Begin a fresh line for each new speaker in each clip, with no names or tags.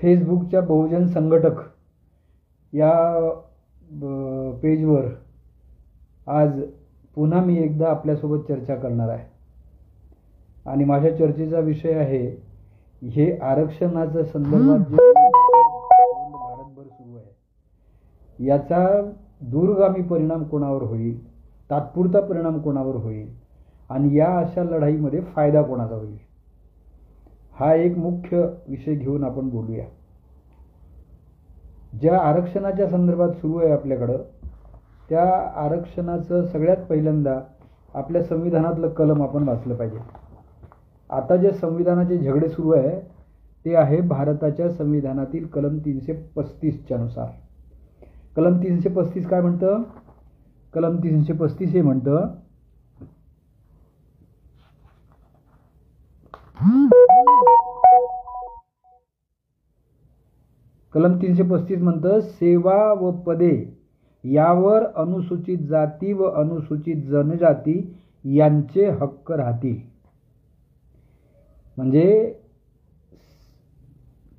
फेसबुकच्या बहुजन संघटक या पेजवर आज पुन्हा मी एकदा आपल्यासोबत चर्चा करणार आहे आणि माझ्या चर्चेचा विषय आहे हे आरक्षणाच्या संदर्भात जे भारतभर सुरू आहे याचा दूरगामी परिणाम कोणावर होईल, तात्पुरता परिणाम कोणावर होईल आणि या अशा लढाईमध्ये फायदा कोणाचा होईल, हा एक मुख्य विषय घेऊन आपण बोलूया. ज्या आरक्षणाच्या संदर्भात सुरू आहे आपल्याकडं त्या आरक्षणाचं सगळ्यात पहिल्यांदा आपल्या संविधानातलं कलम आपण वाचलं पाहिजे. आता जे संविधानाचे झगडे सुरू आहे ते आहे भारताच्या संविधानातील कलम 335च्या नुसार. कलम 335 काय म्हणतं? कलम 335 हे म्हणतं कलम 335 म्हणतं सेवा व पदे यावर अनुसूचित जाती व अनुसूचित जनजाती यांचे हक्क राहतील. म्हणजे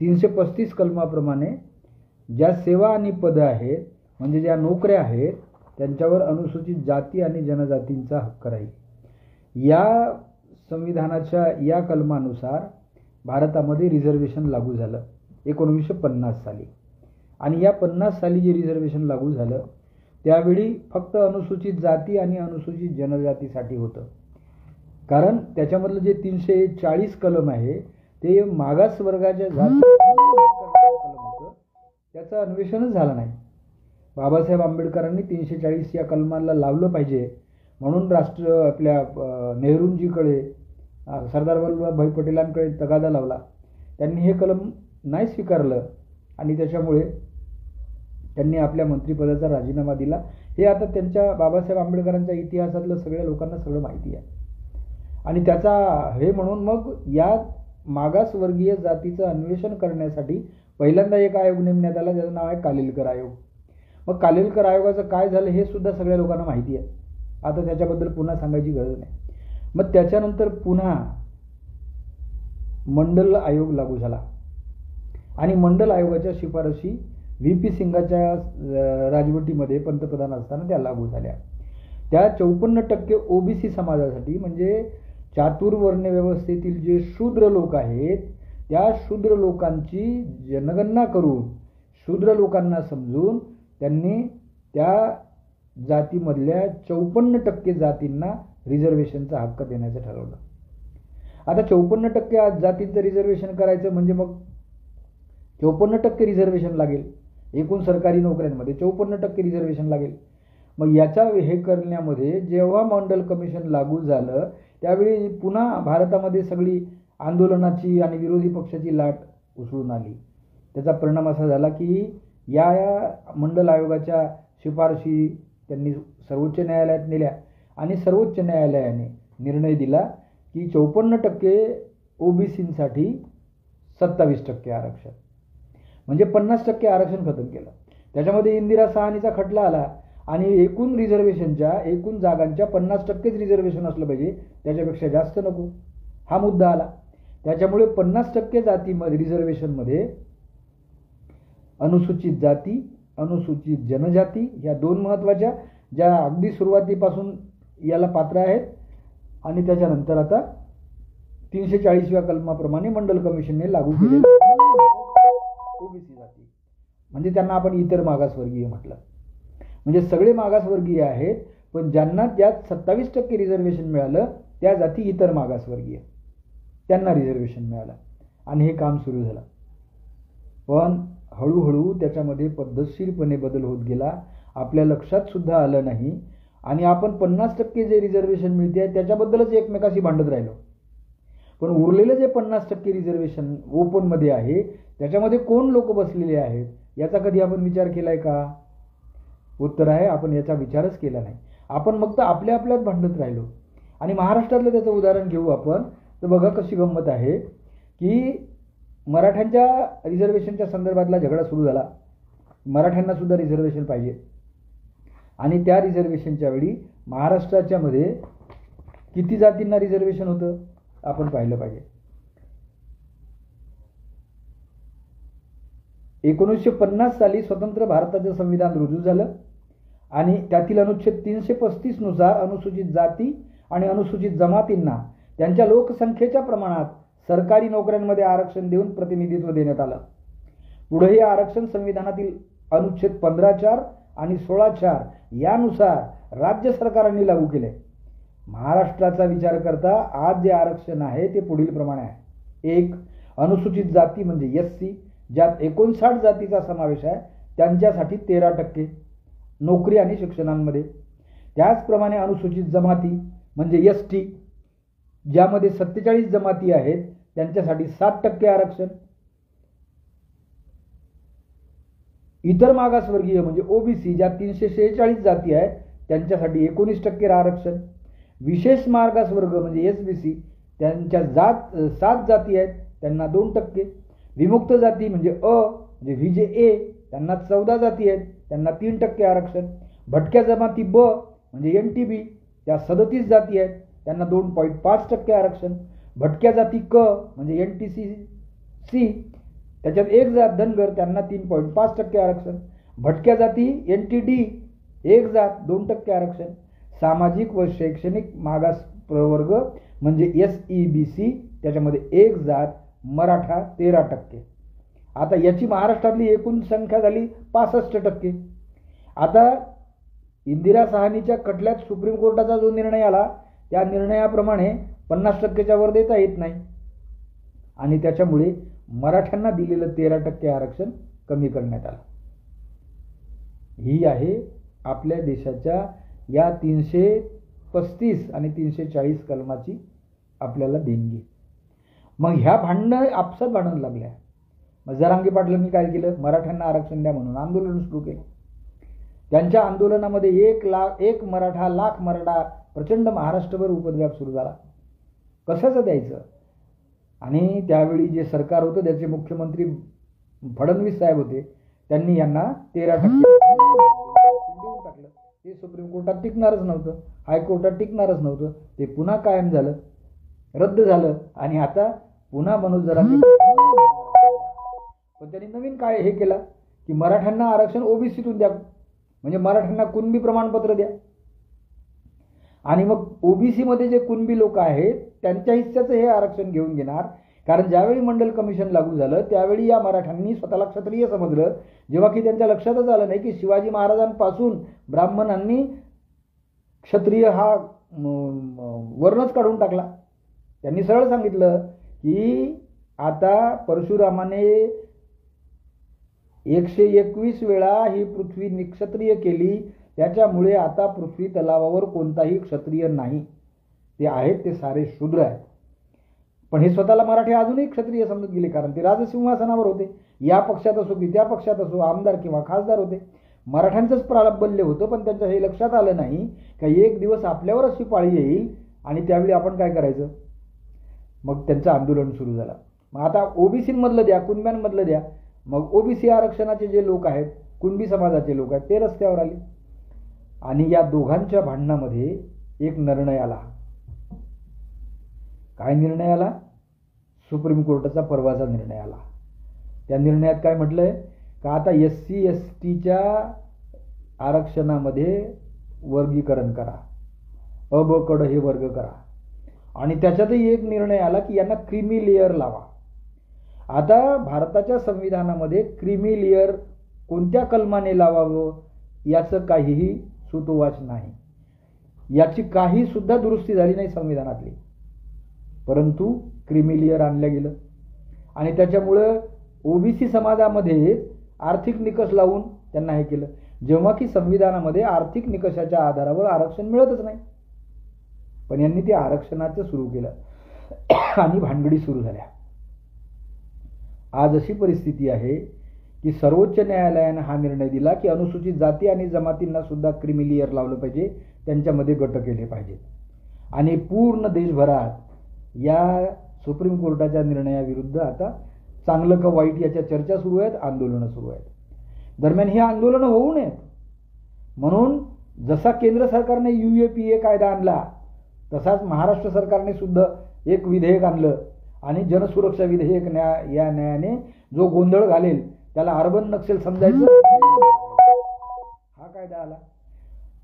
335 कलमाप्रमाणे ज्या सेवा आणि पद आहेत म्हणजे ज्या नोकऱ्या आहेत त्यांच्यावर अनुसूचित जाती आणि जनजातींचा हक्क राहील. या संविधानाच्या या कलमानुसार भारतामध्ये रिझर्वेशन लागू झालं 1950 साली आणि या 50 साली जे रिझर्वेशन लागू झालं त्यावेळी फक्त अनुसूचित जाती आणि अनुसूचित जनजातीसाठी होतं. कारण त्याच्यामधलं जे 340 कलम आहे ते मागास वर्गाच्या जाती कलम होतं, त्याचं अन्वेषणच झालं नाही. बाबासाहेब आंबेडकरांनी 340 या कलमाला लावलं पाहिजे म्हणून आपल्या नेहरूंजीकडे सरदार वल्लभभाई पटेलांकडे तगादा लावला. त्यांनी हे कलम नाही स्वीकारलं आणि त्याच्यामुळे त्यांनी आपल्या मंत्रिपदाचा राजीनामा दिला. हे आता त्यांच्या बाबासाहेब आंबेडकरांच्या इतिहासातलं सगळ्या लोकांना सगळं माहिती आहे. आणि त्याचा हे म्हणून मग या मागासवर्गीय जातीचं अन्वेषण करण्यासाठी पहिल्यांदा एक आयोग नेमण्यात आला ज्याचं नाव आहे कालेलकर आयोग. मग कालेलकर आयोगाचं काय झालं हे सुद्धा सगळ्या लोकांना माहिती आहे. आता त्याच्याबद्दल पुन्हा सांगायची गरज नाही. मग त्याच्यानंतर पुन्हा मंडल आयोग लागू झाला आणि मंडल आयोगाच्या शिफारशी व्ही.पी. सिंगाच्या राजवटीमध्ये पंतप्रधान असताना त्या लागू झाल्या. त्या 54% ओबीसी समाजासाठी म्हणजे चातुर्वर्ण व्यवस्थेतील जे शूद्र लोक आहेत त्या शूद्र लोकांची जनगणना करून शूद्र लोकांना समजून त्यांनी त्या जातीमधल्या 54% जातींना रिझर्वेशनचा हक्क देण्याचं ठरवलं. आता 54% जातींचं रिझर्वेशन करायचं म्हणजे मग 54% रिझर्वेशन लागेल. एकूण सरकारी नोकऱ्यांमध्ये 54% रिझर्वेशन लागेल. मग याचा हे करण्यामध्ये जेव्हा मंडल कमिशन लागू झालं त्यावेळी पुन्हा भारतामध्ये सगळी आंदोलनाची आणि विरोधी पक्षाची लाट उसळून आली. त्याचा परिणाम असा झाला की या मंडल आयोगाच्या शिफारशी त्यांनी सर्वोच्च न्यायालयात नेल्या आणि सर्वोच्च न्यायालयाने निर्णय दिला की 54% ओबीसींसाठी 27% आरक्षण म्हणजे 50% आरक्षण खतम केलं. त्याच्यामध्ये इंदिरा साहनीचा खटला आला आणि एकूण रिझर्वेशनच्या एकूण जागांच्या 50%च रिझर्वेशन असलं पाहिजे, त्याच्यापेक्षा जास्त नको, हा मुद्दा आला. त्याच्यामुळे 50% जातीमध्ये रिझर्वेशनमध्ये अनुसूचित जाती अनुसूचित जनजाती या दोन महत्त्वाच्या ज्या अगदी सुरुवातीपासून याला पात्र आहेत आणि त्याच्यानंतर आता 340व्या कलमाप्रमाणे मंडल कमिशनने लागू केले ओबीसी जाती म्हणजे त्यांना आपण इतर मागासवर्गीय म्हटलं. म्हणजे सगळे मागासवर्गीय आहेत पण ज्यांना त्यात 27% रिझर्वेशन मिळालं त्या जाती इतर मागासवर्गीय त्यांना रिझर्वेशन मिळालं आणि हे काम सुरू झालं. पण हळूहळू त्याच्यामध्ये पद्धतशीरपणे बदल होत गेला. आपल्या लक्षात सुद्धा आलं नाही आणि आपण 50% जे रिझर्वेशन मिळते त्याच्याबद्दलच एकमेकाशी भांडत राहिलो. पण उरलेलं जे 50% रिझर्वेशन ओपनमध्ये आहे त्याच्यामध्ये कोण लोक बसलेले आहेत याचा कधी आपण विचार केलाय का? उत्तर आहे आपण याचा विचारच केला नाही. आपण फक्त आपल्यात भांडत राहिलो. आणि महाराष्ट्रातलं त्याचं उदाहरण घेऊ आपण तर बघा कशी गंमत आहे की मराठ्यांच्या रिझर्वेशनच्या संदर्भातला झगडा सुरू झाला. मराठ्यांना सुद्धा रिझर्वेशन पाहिजे आणि त्या रिझर्वेशनच्या वेळी महाराष्ट्राच्या मध्ये किती जातींना रिझर्वेशन होतं आपण पाहिलं पाहिजे. 1950 साली स्वतंत्र भारताचं संविधान रुजू झालं आणि त्यातील अनुच्छेद 335 नुसार अनुसूचित जाती आणि अनुसूचित जमातींना त्यांच्या लोकसंख्येच्या प्रमाणात सरकारी नोकऱ्यांमध्ये आरक्षण देऊन प्रतिनिधित्व देण्यात आलं. पुढे हे आरक्षण संविधानातील अनुच्छेद 15(4) आणि 16(4) यानुसार राज्य सरकारांनी लागू केले. महाराष्ट्राचा विचार करता आज जे आरक्षण आहे ते पुढील प्रमाणे आहे. 1. अनुसूचित जाती म्हणजे SC, ज्यात 59 जातीचा समावेश आहे, त्यांच्यासाठी 13% नोकरी आणि शिक्षणांमध्ये. त्याचप्रमाणे अनुसूचित जमाती म्हणजे ST, ज्यामध्ये 47 जमाती आहेत, त्यांच्यासाठी 7% आरक्षण. इतर मागासवर्गीय म्हणजे OBC, ज्यात 346 जाती आहेत, त्यांच्यासाठी 19% आरक्षण. विशेष मागासवर्ग म्हणजे SBC, त्यांच्या 7 जाती आहेत, त्यांना 2%. विमुक्त जाती म्हणजे म्हणजे VJA, त्यांना 14 जाती आहेत, त्यांना 3% आरक्षण. भटक्या जमाती ब म्हणजे NTB, त्या 37 जाती आहेत, त्यांना 2.5% आरक्षण. भटक्या जाती क म्हणजे NTC, त्याच्यात 1 जात धनगर, त्यांना 3.5% आरक्षण. भटक्या जाती NTD, 1 जात 2% आरक्षण. सामाजिक व शैक्षणिक मागास प्रवर्ग म्हणजे SEBC, त्याच्यामध्ये 1 जात मराठा 13%. आता याची महाराष्ट्रातली एकूण संख्या झाली 65%. आता इंदिरा साहनीच्या खटल्यात सुप्रीम कोर्टाचा जो निर्णय आला त्या निर्णयाप्रमाणे 50%च्या वर देता येत नाही आणि त्याच्यामुळे मराठ्यांना दिलेलं 13% आरक्षण कमी करण्यात आलं. ही आहे आपल्या देशाच्या या 335 आणि 340 कलमाची आपल्याला देणगी. मग ह्या भांडणं आपसात भांडण लागल्या. मग जरांगे पाटलांनी काय केलं? मराठ्यांना आरक्षण द्या म्हणून आंदोलन सुरू केलं. त्यांच्या आंदोलनामध्ये 1 मराठा लाख मराठा प्रचंड महाराष्ट्रभर उपद्व्याप सुरू झाला. कशाचं द्यायचं? आणि त्यावेळी जे सरकार होतं त्याचे मुख्यमंत्री फडणवीस साहेब होते, त्यांनी यांना 13% देऊन टाकलं. ते सुप्रीम कोर्टात टिकणारच नव्हतं, हायकोर्टात टिकणारच नव्हतं. ते पुन्हा कायम झालं, रद्द झालं आणि आता पुन्हा मनोज जरांगे. पण त्यांनी नवीन काय हे केलं की मराठ्यांना आरक्षण OBCतून द्या, म्हणजे मराठ्यांना कुणबी प्रमाणपत्र द्या. आणि मग OBC मध्ये जे कुणबी लोक आहेत त्यांच्या हिस्स्याचं हे आरक्षण घेऊन घेणार. कारण ज्यावेळी मंडल कमिशन लागू झालं त्यावेळी या मराठ्यांनी स्वतःला क्षत्रिय समजलं, जेव्हा की त्यांच्या लक्षातच आलं नाही की शिवाजी महाराजांपासून ब्राह्मणांनी क्षत्रिय हा वर्णच काढून टाकला. त्यांनी सरळ सांगितलं की आता परशुरामाने 121 वेळा ही पृथ्वी निक्षत्रिय केली, त्याच्यामुळे आता पृथ्वी तलावावर कोणताही क्षत्रिय नाही, ते आहेत ते सारे शूद्र आहेत. पण हे स्वतःला मराठी अजूनही क्षत्रिय समजत गेले, कारण ते राजसिंहासनावर होते. या पक्षात असो की त्या पक्षात असो, आमदार किंवा खासदार होते. मराठ्यांचंच प्राबल्य होतं, पण त्यांच्या हे लक्षात आलं नाही की एक दिवस आपल्यावर अशी पाळी येईल आणि त्यावेळी आपण काय करायचं. मग त्यांचं आंदोलन सुरू झालं. मग आता OBCमधलं द्या, कुणब्यांमधलं द्या. मग OBC आरक्षणाचे जे लोक आहेत, कुणबी समाजाचे लोक आहेत, ते रस्त्यावर आले आणि या दोघांच्या भांडणामध्ये एक निर्णय आला. काय निर्णय आला? सुप्रीम कोर्टाचा परवाचा निर्णय आला. त्या निर्णयात काय म्हटलंय का आता SC STच्या आरक्षणामध्ये वर्गीकरण करा, अ ब कडं हे वर्ग करा. आणि त्याच्यातही एक निर्णय आला की यांना क्रीमी लेअर लावा. आता भारताच्या संविधानामध्ये क्रीमी लेअर कोणत्या कलमाने लावावं याचं काहीही सुतोवाच नाही, याची काही सुद्धा दुरुस्ती झाली नाही संविधानातली. परंतु क्रीमी लेअर आणलं गेलं आणि त्याच्यामुळं OBC समाजामध्ये आर्थिक निकष लावून त्यांना हे केलं, जेव्हा की संविधानामध्ये आर्थिक निकषाच्या आधारावर आरक्षण मिळतच नाही. पण यांनी ते आरक्षणाचं सुरू केलं आणि भानगडी सुरू झाल्या. आज अशी परिस्थिती आहे की सर्वोच्च न्यायालयाने हा निर्णय दिला की अनुसूचित जाती आणि जमातींना सुद्धा क्रीमी लेअर लावलं पाहिजे, त्यांच्यामध्ये गट केले पाहिजेत. आणि पूर्ण देशभरात या सुप्रीम कोर्टाच्या निर्णयाविरुद्ध आता चांगलं का वाईट याच्या चर्चा सुरू आहेत, आंदोलनं सुरू आहेत. दरम्यान ही आंदोलनं होऊ नयेत म्हणून जसा केंद्र सरकारने UAPA कायदा आणला तसाच महाराष्ट्र सरकारने सुद्धा एक विधेयक आणलं आणि जनसुरक्षा विधेयक या न्यायाने जो गोंधळ घालेल त्याला अर्बन नक्षल समजायचं, हा कायदा आला.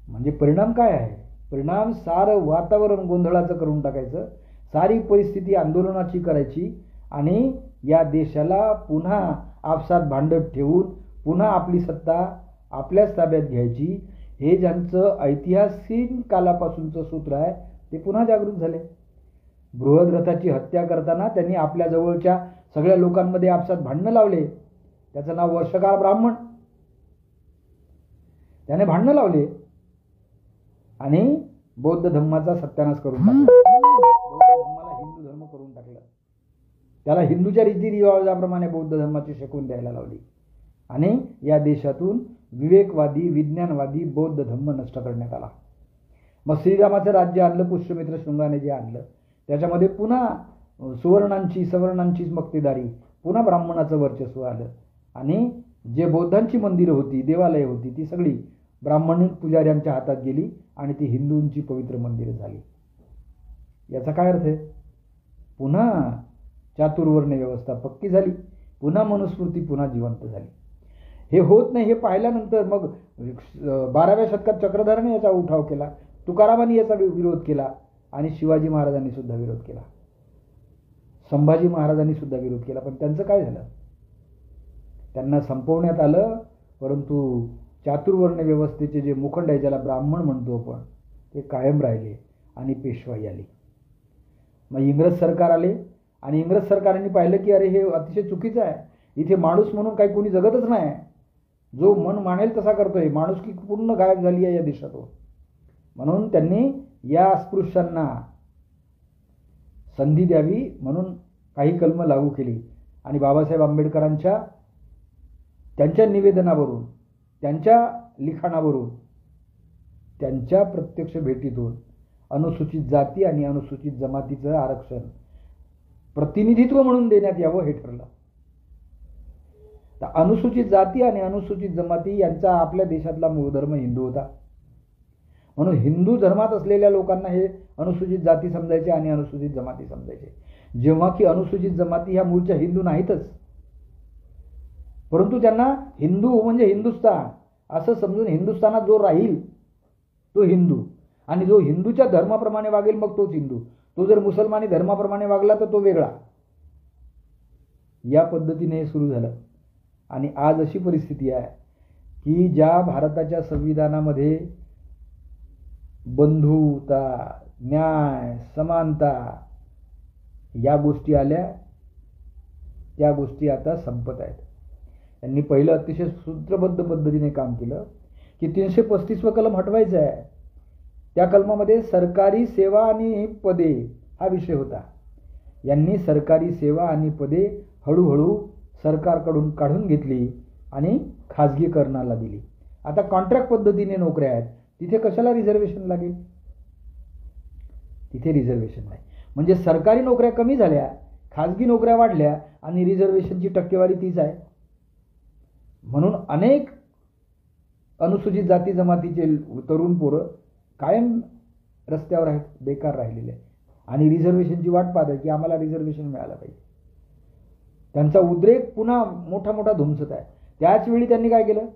म्हणजे परिणाम काय आहे? परिणाम सारं वातावरण गोंधळाचं करून टाकायचं, सारी परिस्थिती आंदोलनाची करायची आणि या देशाला पुन्हा आपसात भांडत ठेवून पुन्हा आपली सत्ता आपल्याच ताब्यात घ्यायची. हे ज्यांचं ऐतिहासिक कालापासूनचं सूत्र आहे ते पुन्हा जागृत झाले. बृहद्रथाची हत्या करताना त्यांनी आपल्या जवळच्या सगळ्या लोकांमध्ये आपसात भांडणं लावले. त्याचं नाव वर्षकाळ ब्राह्मण. त्याने भांडणं लावले आणि बौद्ध धर्माचा सत्यानाश करून टाकला. बौद्ध धर्माला हिंदू धर्म करून टाकलं. त्याला हिंदूच्या रीतिरिवाजाप्रमाणे बौद्ध धर्माची शिकवून द्यायला लावली आणि या देशातून विवेकवादी विज्ञानवादी बौद्ध धर्म नष्ट करण्यात आला. मग श्रीरामाचं राज्य आणलं, पुष्यमित्र शृंगाने जे आणलं त्याच्यामध्ये पुन्हा सुवर्णांची सवर्णांचीच मक्तेदारी, पुन्हा ब्राह्मणाचं वर्चस्व आलं आणि जे बौद्धांची मंदिरं होती, देवालय होती, ती सगळी ब्राह्मण पुजाऱ्यांच्या हातात गेली आणि ती हिंदूंची पवित्र मंदिरं झाली. याचा काय अर्थ आहे? पुन्हा चातुर्वर्ण व्यवस्था पक्की झाली, पुन्हा मनुस्मृती पुन्हा जिवंत झाली. हे होत नाही हे पाहिल्यानंतर मग 12व्या शतकात चक्रधराने याचा उठाव केला, तुकारामांनी याचा विरोध केला आणि शिवाजी महाराजांनी सुद्धा विरोध केला, संभाजी महाराजांनी सुद्धा विरोध केला. पण त्यांचं काय झालं? त्यांना संपवण्यात आलं. परंतु चातुर्वर्ण व्यवस्थेचे जे मुखंड आहे, ज्याला ब्राह्मण म्हणतो आपण, ते कायम राहिले आणि पेशवाई आली. मग इंग्रज सरकार आले आणि इंग्रज सरकारने पाहिलं की अरे हे अतिशय चुकीचं आहे, इथे माणूस म्हणून काही कोणी जगतच नाही, जो मन मानेल तसा करतोय, माणुसकी पूर्ण गायब झाली आहे या देशातून. म्हणून त्यांनी या अस्पृश्यांना संधी द्यावी म्हणून काही कलमं लागू केली आणि बाबासाहेब आंबेडकरांच्या त्यांच्या निवेदनावरून, त्यांच्या लिखाणावरून, त्यांच्या प्रत्यक्ष भेटीतून अनुसूचित जाती आणि अनुसूचित जमातीचं आरक्षण प्रतिनिधित्व म्हणून देण्यात यावं हे ठरलं. तर अनुसूचित जाती आणि अनुसूचित जमाती यांचा आपल्या देशातला मूळ धर्म हिंदू होता. म्हणून हिंदू धर्मात असलेल्या लोकांना हे अनुसूचित जाती समजायचे आणि अनुसूचित जमाती समजायचे, जेव्हा की अनुसूचित जमाती ह्या मूळच्या हिंदू नाहीतच. परंतु त्यांना हिंदू म्हणजे हिंदुस्तान असं समजून हिंदुस्थानात जो राहील तो हिंदू आणि जो हिंदूच्या धर्माप्रमाणे वागेल मग तोच हिंदू. तो जर मुसलमानी धर्माप्रमाणे वागला तर तो वेगळा. या पद्धतीने हे सुरू झालं आणि आज अशी परिस्थिती आहे की ज्या भारताच्या संविधानामध्ये बंधुता, न्याय, समानता या गोष्टी आल्या, त्या गोष्टी आता संपत आहेत. त्यांनी पहिलं अतिशय सूत्रबद्ध पद्धतीने काम केलं की 335 कलम हटवायचं आहे. त्या कलमामध्ये सरकारी सेवा आणि पदे हा विषय होता. यांनी सरकारी सेवा आणि पदे हळूहळू सरकारकडून काढून घेतली आणि खाजगीकरणाला दिली. आता कॉन्ट्रॅक्ट पद्धतीने नोकऱ्या आहेत, तिथे कशाला रिझर्वेशन लागेल? तिथे रिझर्वेशन नाही. म्हणजे सरकारी नोकऱ्या कमी झाल्या, खाजगी नोकऱ्या वाढल्या आणि रिझर्वेशनची टक्केवारी तीच आहे. म्हणून अनेक अनुसूचित जाती जमातीचे तरुण पोरं कायम रस्त्यावर आहेत, बेकार राहिलेले आणि रिझर्वेशनची वाट पाहत आहे की आम्हाला रिझर्वेशन मिळालं पाहिजे. त्यांचा उद्रेक पुन्हा मोठा मोठा धुमसत आहे. त्याच वेळी त्यांनी काय केलं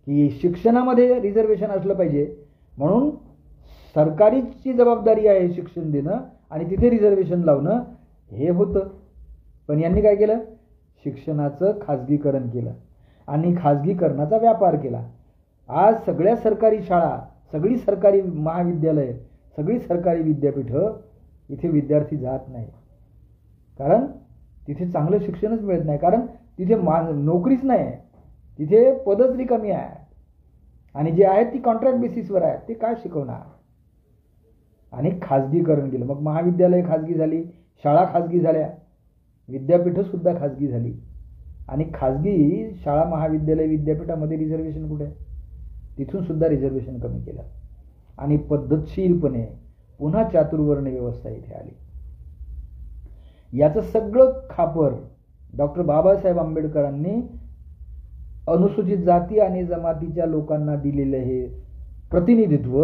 की शिक्षणामध्ये रिझर्वेशन असलं पाहिजे म्हणून सरकारीची जबाबदारी आहे शिक्षण देणं आणि तिथे रिझर्वेशन लावणं हे होतं. पण यांनी काय केलं? शिक्षणाचं खाजगीकरण केलं आणि खाजगीकरणाचा व्यापार केला. आज सगळ्या सरकारी शाळा, सगळी सरकारी महाविद्यालय, सगळी सरकारी विद्यापीठं इथे विद्यार्थी जात नाही, कारण तिथे चांगलं शिक्षणच मिळत नाही, कारण तिथे नोकरीच नाही, तिथे पदच रिकामी आहे आणि जे आहेत ती कॉन्ट्रॅक्ट बेसिसवर आहेत, ते काय शिकवणार? आणि खाजगीकरण केलं. मग महाविद्यालय खाजगी झाली, शाळा खाजगी झाल्या, विद्यापीठं सुद्धा खाजगी झाली आणि खाजगी शाळा महाविद्यालय विद्यापीठामध्ये रिझर्वेशन कुठे? तिथून सुद्धा रिझर्वेशन कमी केलं आणि पद्धतशीरपणे पुन्हा चातुर्वर्ण व्यवस्था इथे आली. याचं सगळं खापर डॉक्टर बाबासाहेब आंबेडकरांनी अनुसूचित जाती आणि जमातीच्या लोकांना दिलेलं हे प्रतिनिधित्व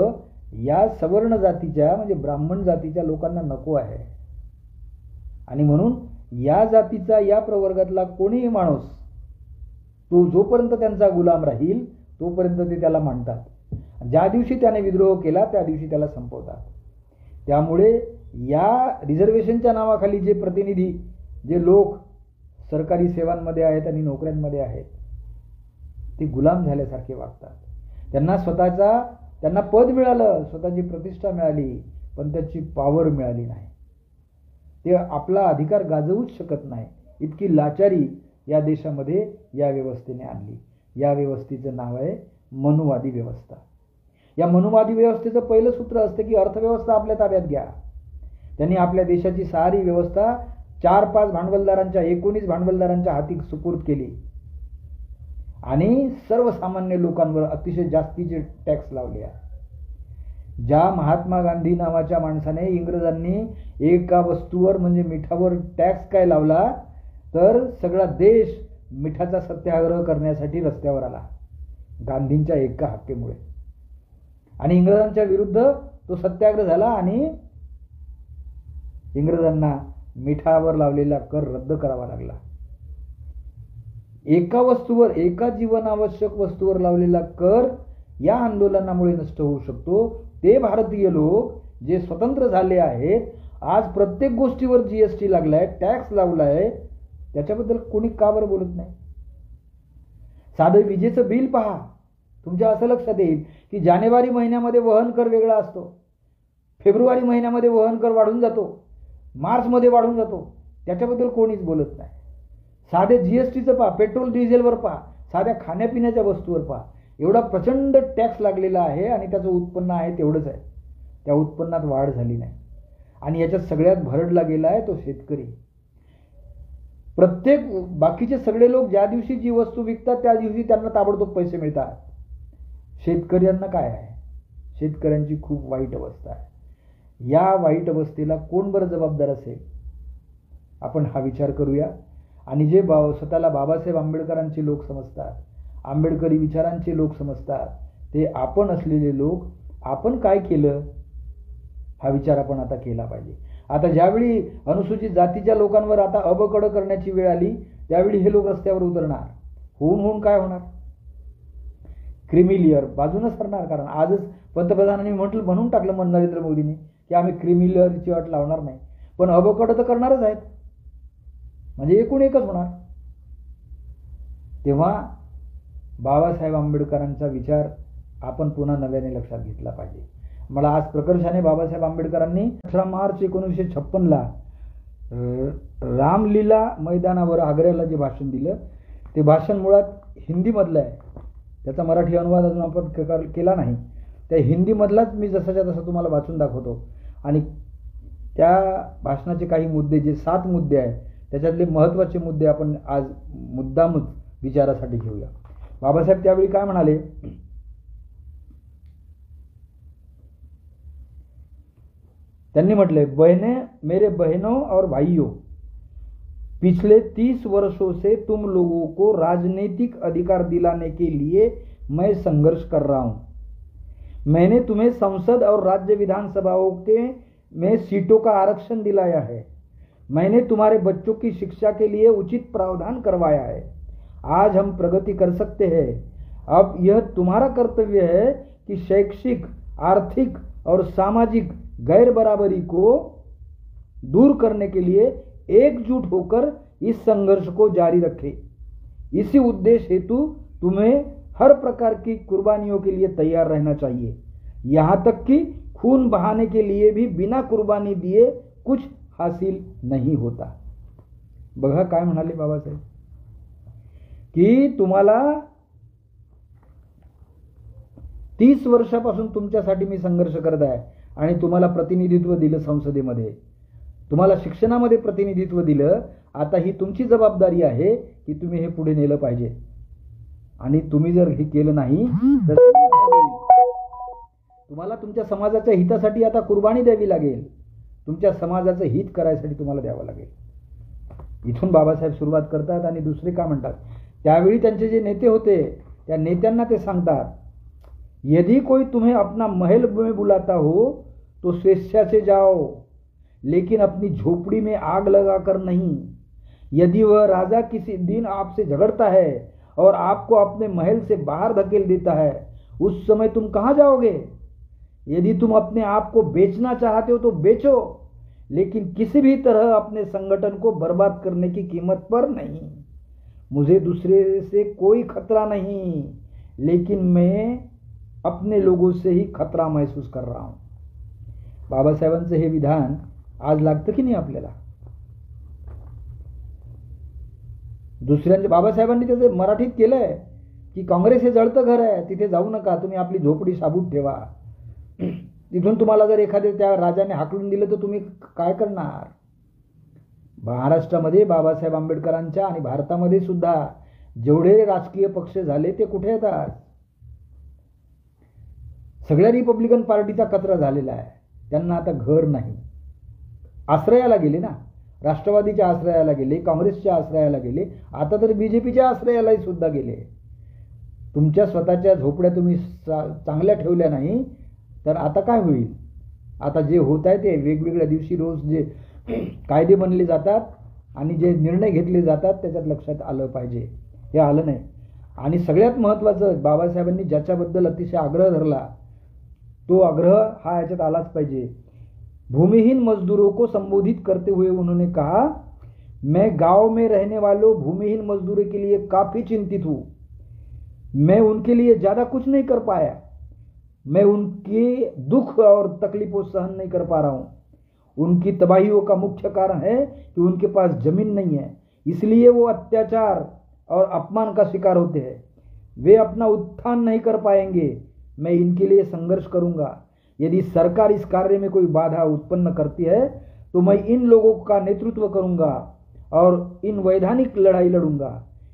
या सवर्ण जातीच्या म्हणजे ब्राह्मण जातीच्या लोकांना नको आहे. आणि म्हणून या जातीचा, या प्रवर्गातला कोणीही माणूस तो जोपर्यंत त्यांचा गुलाम राहील तोपर्यंत ते त्याला मानतात. ज्या दिवशी त्याने विद्रोह केला त्या दिवशी त्याला संपवतात. त्यामुळे या रिझर्वेशनच्या नावाखाली जे प्रतिनिधी, जे लोक सरकारी सेवांमध्ये आहेत आणि नोकऱ्यांमध्ये आहेत, ते गुलाम झाल्यासारखे वागतात. त्यांना पद मिळालं, स्वतःची प्रतिष्ठा मिळाली, पण त्याची पॉवर मिळाली नाही. ते आपला अधिकार गाजवूच शकत नाही. इतकी लाचारी या देशामध्ये या व्यवस्थेने आणली. या व्यवस्थेचं नाव आहे मनुवादी व्यवस्था. या मनुवादी व्यवस्थेचं पहिलं सूत्र असतं की अर्थव्यवस्था आपल्या ताब्यात घ्या. त्यांनी आपल्या देशाची सारी व्यवस्था 4-5 भांडवलदारांच्या 19 भांडवलदारांच्या हाती सुपूर्द केली आणि सर्वसामान्य लोकांवर अतिशय जास्तीचे टॅक्स लावले. ज्या महात्मा गांधी नावाच्या माणसाने इंग्रजांनी एका वस्तूवर म्हणजे मिठावर टॅक्स काय लावला, तर सगळा देश मिठाचा सत्याग्रह करण्यासाठी रस्त्यावर आला गांधींच्या एका हत्येमुळे. आणि इंग्रजांच्या विरुद्ध तो सत्याग्रह झाला आणि इंग्रजांना मिठावर लावलेला कर रद्द करावा लागला. एका वस्तूवर, एका जीवनावश्यक वस्तूवर लावलेला कर या आंदोलनामुळे नष्ट होऊ शकतो. ते भारतीय लोक जे स्वतंत्र झाले आहेत, आज प्रत्येक गोष्टीवर जीएसटी लागलाय, टॅक्स लावलाय, त्याच्याबद्दल कोणी का बरं बोलत नाही? साधं विजेचं बिल पहा, तुमच्या असं लक्षात येईल की जानेवारी महिन्यामध्ये वहन कर वेगळा असतो, फेब्रुवारी महिन्यामध्ये वहन कर वाढून जातो, मार्चमध्ये वाढून जातो, त्याच्याबद्दल कोणीच बोलत नाही. साधे जीएसटीचं पहा, पेट्रोल डिझेलवर पहा, साध्या खाण्यापिण्याच्या वस्तूवर पहा, एवढा प्रचंड टॅक्स लागलेला आहे आणि त्याचं उत्पन्न आहे तेवढंच आहे. त्या उत्पन्नात वाढ झाली नाही आणि याच्यात सगळ्यात भरडला गेला आहे तो शेतकरी. प्रत्येक बाकीचे सगळे लोक ज्या दिवशी जी वस्तू विकतात त्या दिवशी त्यांना ताबडतोब पैसे मिळतात. शेतकऱ्यांना काय आहे? शेतकऱ्यांची खूप वाईट अवस्था आहे. या वाईट अवस्थेला कोण बरं जबाबदार असेल? आपण हा विचार करूया. आणि जे स्वतःला बाबासाहेब आंबेडकरांचे लोक समजतात, आंबेडकरी विचारांचे लोक समजतात, ते आपण असलेले लोक, आपण काय केलं हा विचार आपण आता केला पाहिजे. आता ज्यावेळी अनुसूचित जातीच्या लोकांवर आता अबकड करण्याची वेळ आली त्यावेळी हे लोक रस्त्यावर उतरणार. होऊन काय होणार? क्रिमिलियर बाजूने सरणार. कारण आजच पंतप्रधानांनी म्हणून टाकलं नरेंद्र मोदींनी की आम्ही क्रिमिलियरची अट लावणार नाही, पण अबकड तर करणारच आहेत, म्हणजे एकूण एकच होणार. तेव्हा बाबासाहेब आंबेडकरांचा विचार आपण पुन्हा नव्याने लक्षात घेतला पाहिजे. मला आज प्रकर्षाने बाबासाहेब आंबेडकरांनी 18 मार्च 1956 रामलीला मैदानावर आग्र्याला जे भाषण दिलं ते भाषण मुळात हिंदीमधलं आहे. त्याचा मराठी अनुवाद अजून आपण केला नाही. त्या हिंदीमधलाच मी जसाच्या तसा तुम्हाला वाचून दाखवतो आणि त्या भाषणाचे काही मुद्दे, जे 7 मुद्दे आहेत, त्याच्यातले महत्त्वाचे मुद्दे आपण आज मुद्दामच विचारासाठी घेऊया. बाबासाहेब त्यावेळी काय म्हणाले? त्यांनी म्हटले, मेरे बहनों और भाइयों, पिछले 30 वर्षों से तुम लोगों को राजनीतिक अधिकार दिलाने के लिए मैं संघर्ष कर रहा हूं. मैंने तुम्हें संसद और राज्य विधानसभाओं में सीटों का आरक्षण दिलाया है. मैंने तुम्हारे बच्चों की शिक्षा के लिए उचित प्रावधान करवाया है. आज हम प्रगति कर सकते हैं. अब यह तुम्हारा कर्तव्य है कि शैक्षिक, आर्थिक और सामाजिक गैर बराबरी को दूर करने के लिए एकजुट होकर इस संघर्ष को जारी रखें. इसी उद्देश्य हेतु तुम्हें हर प्रकार की कुर्बानियों के लिए तैयार रहना चाहिए. यहाँ तक कि खून बहाने के लिए भी बिना कुर्बानी दिए कुछ हासिल नहीं होता. बघा काय म्हणाले बाबासाहेब की तुम्हाला 30 वर्षापासून तुमच्यासाठी मी संघर्ष करत आहे आणि तुम्हाला प्रतिनिधित्व दिलं संसदेमध्ये, तुम्हाला शिक्षणामध्ये प्रतिनिधित्व दिलं. आता ही तुमची जबाबदारी आहे की तुम्ही हे पुढे नेलं पाहिजे आणि तुम्ही जर हे केलं नाही तर तुम्हाला तुमच्या समाजाच्या हितासाठी आता कुर्बानी द्यावी लागेल. तुमच्या समाजाचं हित करायसाठी तुम्हाला द्यावं लागेल. इथून बाबासाहेब सुरुवात करतात आणि दुसरे काय म्हणतात? त्यावेळी त्यांचे जे नेते होते त्या नेत्यांना ते सांगतात, यदि कोई तुम्हें अपना महल में बुलाता हो तो स्वेच्छा से जाओ, लेकिन अपनी झोपड़ी में आग लगाकर नहीं. यदि वह राजा किसी दिन आपसे झगड़ता है और आपको अपने महल से बाहर धकेल देता है, उस समय तुम कहां जाओगे? यदि तुम अपने आप को बेचना चाहते हो तो बेचो, लेकिन किसी भी तरह अपने संगठन को बर्बाद करने की कीमत पर नहीं। मुझे दूसरे से कोई खतरा नहीं, लेकिन मैं अपने लोगों से ही खतरा महसूस कर रहा हूं। बाबासाहेबांचं हे विधान आज लागतं की नाही आपल्याला? दुसऱ्यांच्या बाबासाहेबांनी त्याचे मराठीत केलंय की काँग्रेस हे जळतं घर आहे, तिथे जाऊ नका, तुम्ही आपली झोपडी साबूत ठेवा. तिथून तुम्हाला जर एखाद्या त्या राजाने हाकलून दिलं तर तुम्ही काय करणार? महाराष्ट्रामध्ये बाबासाहेब आंबेडकरांच्या आणि भारतामध्ये सुद्धा जेवढे राजकीय पक्ष झाले ते कुठे येतात? सगळ्या रिपब्लिकन पार्टीचा कचरा झालेला आहे. त्यांना आता घर नाही. आश्रयाला गेले ना, राष्ट्रवादीच्या आश्रयाला गेले, काँग्रेसच्या आश्रयाला गेले, आता तर बीजेपीच्या आश्रयालाही सुद्धा गेले. तुमच्या स्वतःच्या झोपड्या तुम्ही चांगल्या ठेवल्या नाही तर आता काय होईल? आता जे होत आहे ते वेगवेगळ्या दिवशी रोज जे कायदे बनले जातात आणि जे निर्णय घेतले जातात त्याच्यात लक्षात आलं पाहिजे. हे आलं नाही. आणि सगळ्यात महत्त्वाचं, बाबासाहेबांनी ज्याच्याबद्दल अतिशय आग्रह धरला तो आग्रह हा याच्यात आलाच पाहिजे. भूमिहीन मजदूरों को संबोधित करते हुए उन्होंने कहा, मैं गांव में रहने वालों भूमिहीन मजदूरों के लिए काफी चिंतित हूं. मैं उनके लिए ज्यादा कुछ नहीं कर पाया. मैं उनके दुख और तकलीफों सहन नहीं कर पा रहा हूं. उनकी तबाहियों का मुख्य कारण है कि उनके पास जमीन नहीं है, इसलिए वो अत्याचार और अपमान का शिकार होते हैं. वे अपना उत्थान नहीं कर पाएंगे. मैं इनके लिए संघर्ष करूंगा. यदि सरकार इस कार्य में कोई बाधा उत्पन्न करती है तो मैं इन लोगों का नेतृत्व करूंगा और इन वैधानिक लड़ाई लड़ूंगा,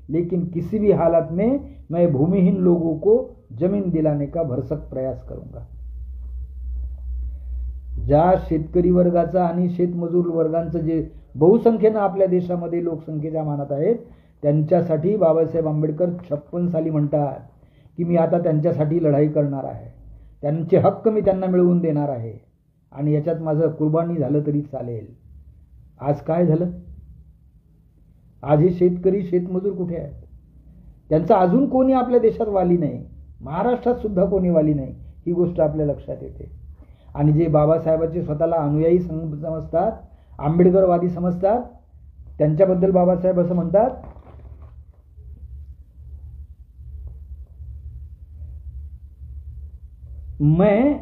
लेकिन किसी भी हालत में मैं भूमिहीन लोगों को जमीन दिलाने का भरसक प्रयास करूंगा. ज्या शेतकरी वर्गाचा आणि शेतमजूर वर्गांचं जे बहुसंख्येनं आपल्या देशामध्ये लोकसंख्येच्या मानात आहेत, त्यांच्यासाठी बाबासाहेब आंबेडकर 56 साली म्हणतात की मी आता त्यांच्यासाठी लढाई करणार आहे. त्यांचे हक्क मी त्यांना मिळवून देणार आहे आणि याच्यात माझं कुर्बानी झालं तरी चालेल. आज काय झालं? आज हे शेतकरी शेतमजूर कुठे आहेत? त्यांचा अजून कोणी आपल्या देशात वाली नाही. महाराष्ट्रात सुद्धा कोणी वाली नाही. ही गोष्ट आपल्या लक्षात येते. आणि जे बाबासाहेबांचे स्वतःला अनुयायी समजतात, आंबेडकरवादी समजतात, त्यांच्याबद्दल बाबासाहेब असं म्हणतात, मैं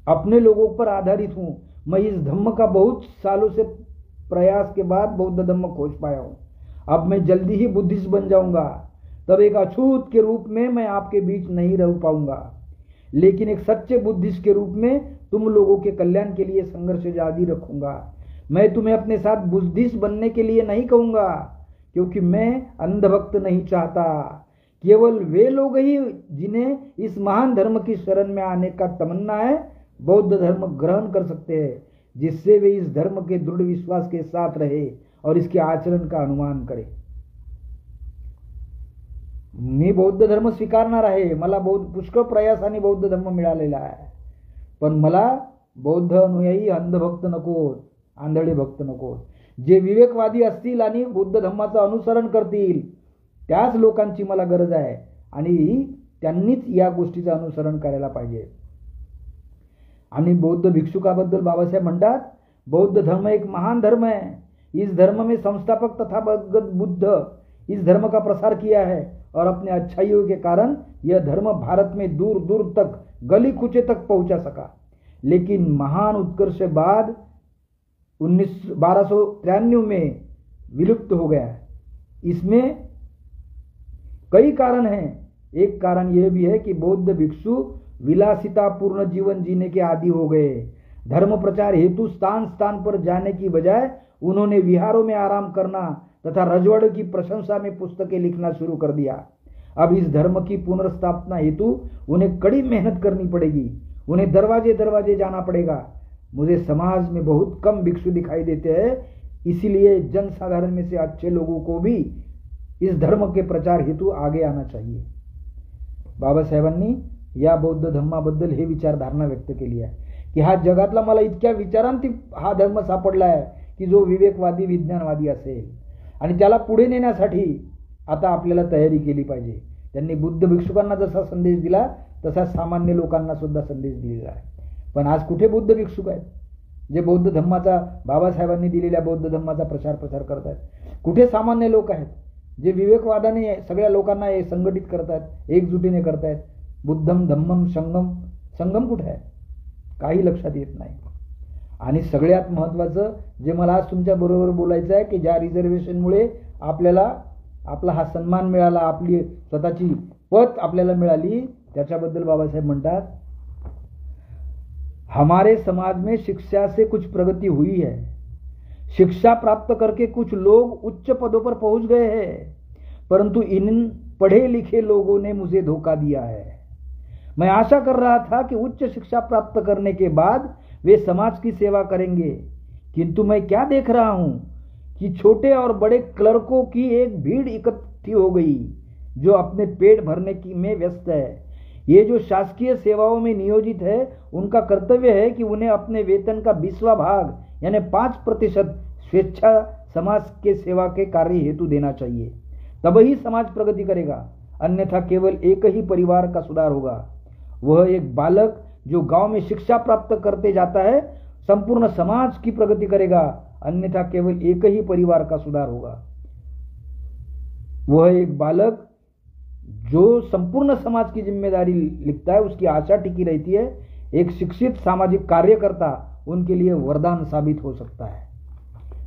अपने लोगों पर आधारित हूं. मैं इस धम्म का बहुत सालों से प्रयास के बाद बौद्ध धम्म खोज पाया हूं. अब मैं जल्दी ही बुद्धिस्ट बन जाऊंगा. तब एक अछूत के रूप में मैं आपके बीच नहीं रह पाऊंगा, लेकिन एक सच्चे बुद्धिस्ट के रूप में तुम लोगों के कल्याण के लिए संघर्ष जारी रखूंगा. मैं तुम्हें अपने साथ बुद्धिस्ट बनने के लिए नहीं कहूंगा, क्योंकि मैं अंधभक्त नहीं चाहता. केवल वे लोग ही जिन्हें इस महान धर्म की शरण में आने का तमन्ना है बौद्ध धर्म ग्रहण कर सकते हैं, जिससे वे इस धर्म के दृढ़ विश्वास के साथ रहे और इसके आचरण का अनुमान करें. मी बौद्ध धर्म स्वीकारणार आहे. मला पुष्कळ प्रयासाने बौद्ध धर्म मिळालेला आहे, पण मला बौद्ध अनुयायी अंधभक्त नकोत, आंधळे भक्त नकोत. जे विवेकवादी असतील आणि बुद्ध धर्माचं अनुसरण करतील त्याच लोकांची मला गरज आहे आणि त्यांनीच या गोष्टीचं अनुसरण करायला पाहिजे. आणि बौद्ध भिक्षुकाबद्दल बाबासाहेब म्हणतात, बौद्ध धर्म एक महान धर्म है. इस धर्म में संस्थापक तथागत बुद्ध इस धर्म का प्रसार किया है और अपने अच्छाइयों के कारण यह धर्म भारत में दूर दूर तक गली कूचे तक पहुंचा सका. लेकिन महान उत्कर्ष बाद 1293 में विलुप्त हो गया है. इसमें कई कारण हैं. एक कारण यह भी है कि बौद्ध भिक्षु विलासितापूर्ण जीवन जीने के आदी हो गए. धर्म प्रचार हेतु स्थान स्थान पर जाने की बजाय उन्होंने विहारों में आराम करना तथा रजवाड़ों की प्रशंसा में पुस्तकें लिखना शुरू कर दिया. अब इस धर्म की पुनर्स्थापना हेतु उन्हें कड़ी मेहनत करनी पड़ेगी. उन्हें दरवाजे दरवाजे जाना पड़ेगा. मुझे समाज में बहुत कम भिक्षु दिखाई देते हैं, इसीलिए जनसाधारण में से अच्छे लोगों को भी इस धर्म के प्रचार हेतु आगे आना चाहिए. बाबासाहेबांनी या बौद्ध धर्माबद्दल हे विचारधारणा व्यक्त केली आहे की हा जगातला मला इतक्या विचारांती हा धर्म सापडला आहे की जो विवेकवादी विज्ञानवादी असेल आणि त्याला पुढे नेण्यासाठी आता आपल्याला तयारी केली पाहिजे. त्यांनी बुद्ध भिक्षुकांना जसा संदेश दिला तसा सामान्य लोकांना सुद्धा संदेश दिलेला आहे. पण आज कुठे बुद्ध भिक्षुक आहेत जे बौद्ध धम्माचा, बाबासाहेबांनी दिलेल्या बौद्ध धम्माचा प्रचार करतात? कुठे सामान्य लोक आहेत जे विवेकवादाने सगळ्या लोकांना संघटित करतात, एकजुटीने करतायत? बुद्धम धम्मम संगम कुठे आहे? काही लक्षात येत नाही. आणि सगळ्यात महत्त्वाचं जे मला आज तुमच्या बरोबर बोलायचं आहे की ज्या रिझर्वेशनमुळे आपल्याला आपला हा सन्मान मिळाला, आपली स्वतःची पत आपल्याला मिळाली, त्याच्याबद्दल बाबासाहेब म्हणतात, हमारे समाज में शिक्षा से कुछ प्रगति हुई है. शिक्षा प्राप्त करके कुछ लोग उच्च पदों पर पहुंच गए हैं, परंतु इन पढ़े लिखे लोगों ने मुझे धोखा दिया है. मैं आशा कर रहा था कि उच्च शिक्षा प्राप्त करने के बाद वे समाज की सेवा करेंगे, किंतु मैं क्या देख रहा हूं कि छोटे और बड़े क्लर्कों की एक भीड़ इकट्ठी हो गई जो अपने पेट भरने में व्यस्त है. ये जो शासकीय सेवाओं में नियोजित है उनका कर्तव्य है कि उन्हें अपने वेतन का 20वां भाग यानी 5% स्वेच्छा समाज के सेवा के कार्य हेतु देना चाहिए. तब ही समाज प्रगति करेगा, अन्यथा केवल एक ही परिवार का सुधार होगा. वह एक बालक जो गांव में शिक्षा प्राप्त करते जाता है संपूर्ण समाज की प्रगति करेगा, अन्यथा केवल एक ही परिवार का सुधार होगा. वह एक बालक जो संपूर्ण समाज की जिम्मेदारी लिखता है उसकी आशा टिकी रहती है. एक शिक्षित सामाजिक कार्यकर्ता उनके लिए वरदान साबित हो सकता है.